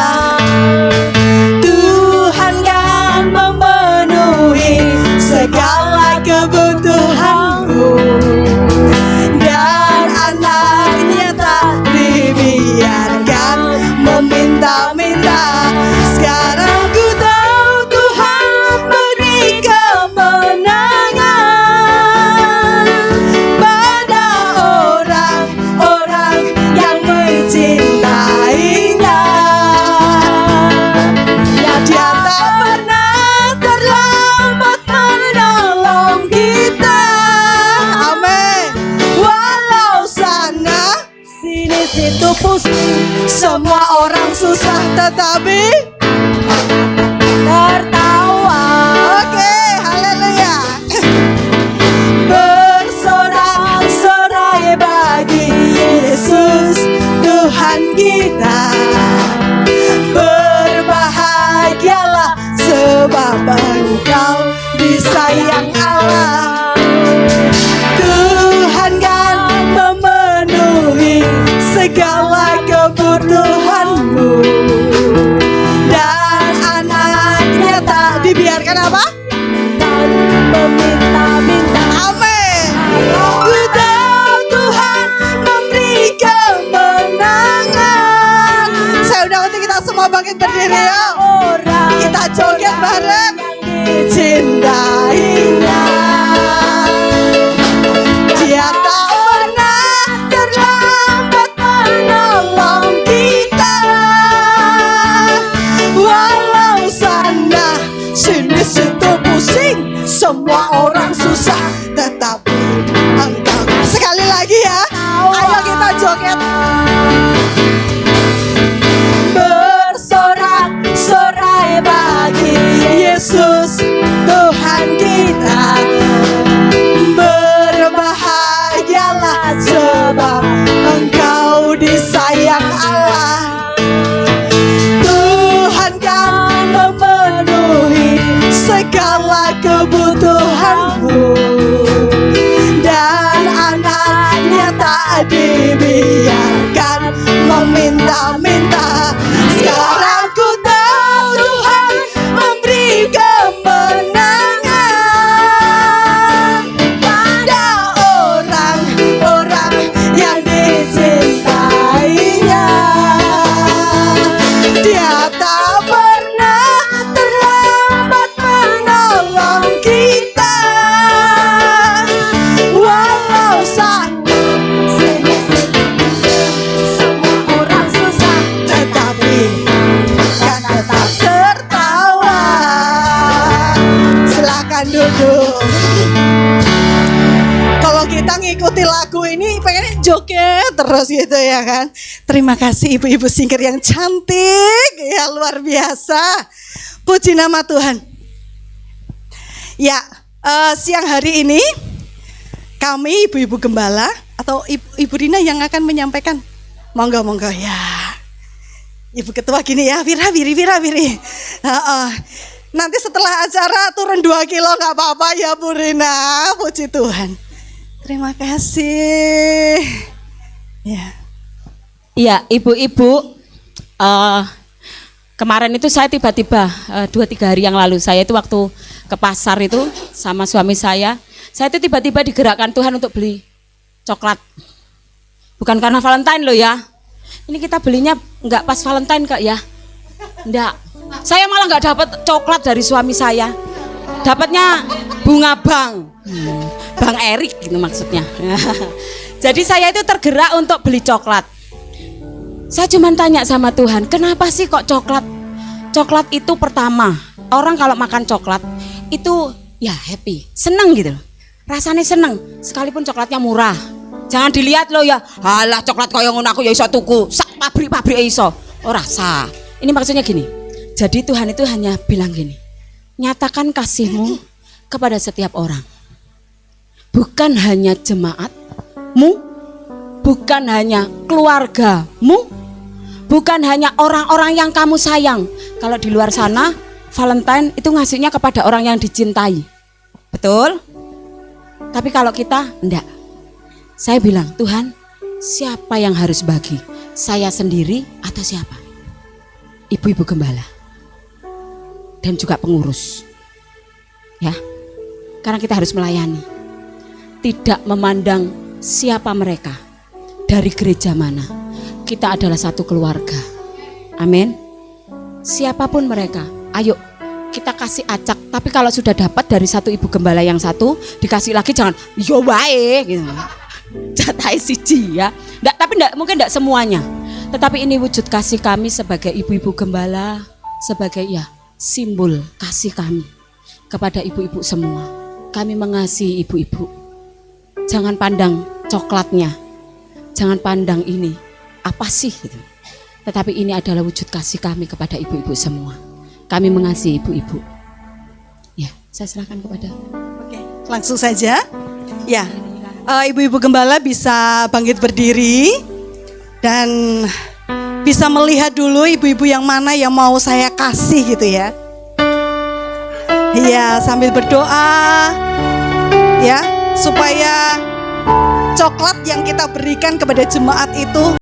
tetapi tertawa. oke, haleluya. Bersorak-sorai bagi Yesus Tuhan kita. Berbahagialah sebab Engkau disayang Allah. Tuhan kan memenuhi segala kebutuhanmu, dan anaknya tak Dibiarkan apa? meminta-minta. Amin. Ku tahu Tuhan memberi kemenangan. Saya undang untuk kita semua bangkit berdiri yuk. Orang Kita joget bareng. dicintainya. Dia tak pernah terlambat menolong kita. Walau sana sini situ pusing, semua orang susah, Tetapi Engkau. Sekali lagi ya. Ayo kita joget. bersorak-sorai bagi Yesus Tuhan kita. Berbahagialah sebab Engkau disayang Allah. Tuhan kan memenuhi segala kebutuhanmu, dan anaknya tak dibiarkan meminta-minta. Sekarang ku tahu Tuhan memberi kemenangan pada orang-orang yang dicintainya. Dia tak pernah terlambat menolong kita. Walau saat semua orang susah, tetapi kan tetap tertawa. Silakan duduk. Kalau kita ngikuti lagu ini pengen joget terus gitu ya kan. Terima kasih ibu-ibu singkir yang cantik ya, luar biasa. Puji nama Tuhan. Ya, siang hari ini kami ibu-ibu gembala atau ibu Rina yang akan menyampaikan. Monggo ya. Ibu ketua gini ya, wiri. Nanti setelah acara turun 2 kilo gak apa-apa ya Bu Rina. Puji Tuhan. Terima kasih. Ya. Iya, ibu-ibu, kemarin itu saya tiba-tiba 2-3 hari yang lalu, saya itu waktu ke pasar itu sama suami saya itu tiba-tiba digerakkan Tuhan untuk beli coklat. Bukan karena Valentine loh ya. Ini kita belinya nggak pas Valentine kak ya. Enggak. Saya malah nggak dapat coklat dari suami saya. Dapatnya bunga Bang Erik gitu maksudnya. Jadi saya itu tergerak untuk beli coklat. Saya cuma tanya sama Tuhan, kenapa sih kok coklat? Coklat itu pertama, orang kalau makan coklat itu ya happy, seneng gitu. Rasanya seneng, sekalipun coklatnya murah. Jangan dilihat loh ya, halah coklat kaya ngono aku ya iso tuku, sak pabrik-pabrik iso. Ora sah. Ini maksudnya gini. Jadi Tuhan itu hanya bilang gini, nyatakan kasihmu kepada setiap orang. Bukan hanya jemaatmu, bukan hanya keluargamu, bukan hanya orang-orang yang kamu sayang. Kalau di luar sana, Valentine itu ngasihnya kepada orang yang dicintai. Betul? Tapi kalau kita, enggak. Saya bilang, Tuhan, siapa yang harus bagi? Saya sendiri atau siapa? Ibu-ibu gembala. Dan juga pengurus. Ya. Karena kita harus melayani. Tidak memandang siapa mereka. Dari gereja mana. Kita adalah satu keluarga. Amin. Siapapun mereka, ayo kita kasih acak. Tapi kalau sudah dapat dari satu ibu gembala yang satu, dikasih lagi jangan yo bae gitu. Jatah siji ya. Nggak, tapi mungkin enggak semuanya. Tetapi ini wujud kasih kami sebagai ibu-ibu gembala, sebagai ya simbol kasih kami kepada ibu-ibu semua. Kami mengasihi ibu-ibu. Jangan pandang coklatnya. Jangan pandang ini apa sih gitu. tetapi ini adalah wujud kasih kami kepada ibu-ibu semua. Kami mengasihi ibu-ibu. Ya, saya serahkan kepada. Oke, langsung saja. Ya, ibu-ibu gembala bisa bangkit berdiri dan bisa melihat dulu ibu-ibu yang mana yang mau saya kasih gitu ya. Iya, sambil berdoa ya, supaya coklat yang kita berikan kepada jemaat itu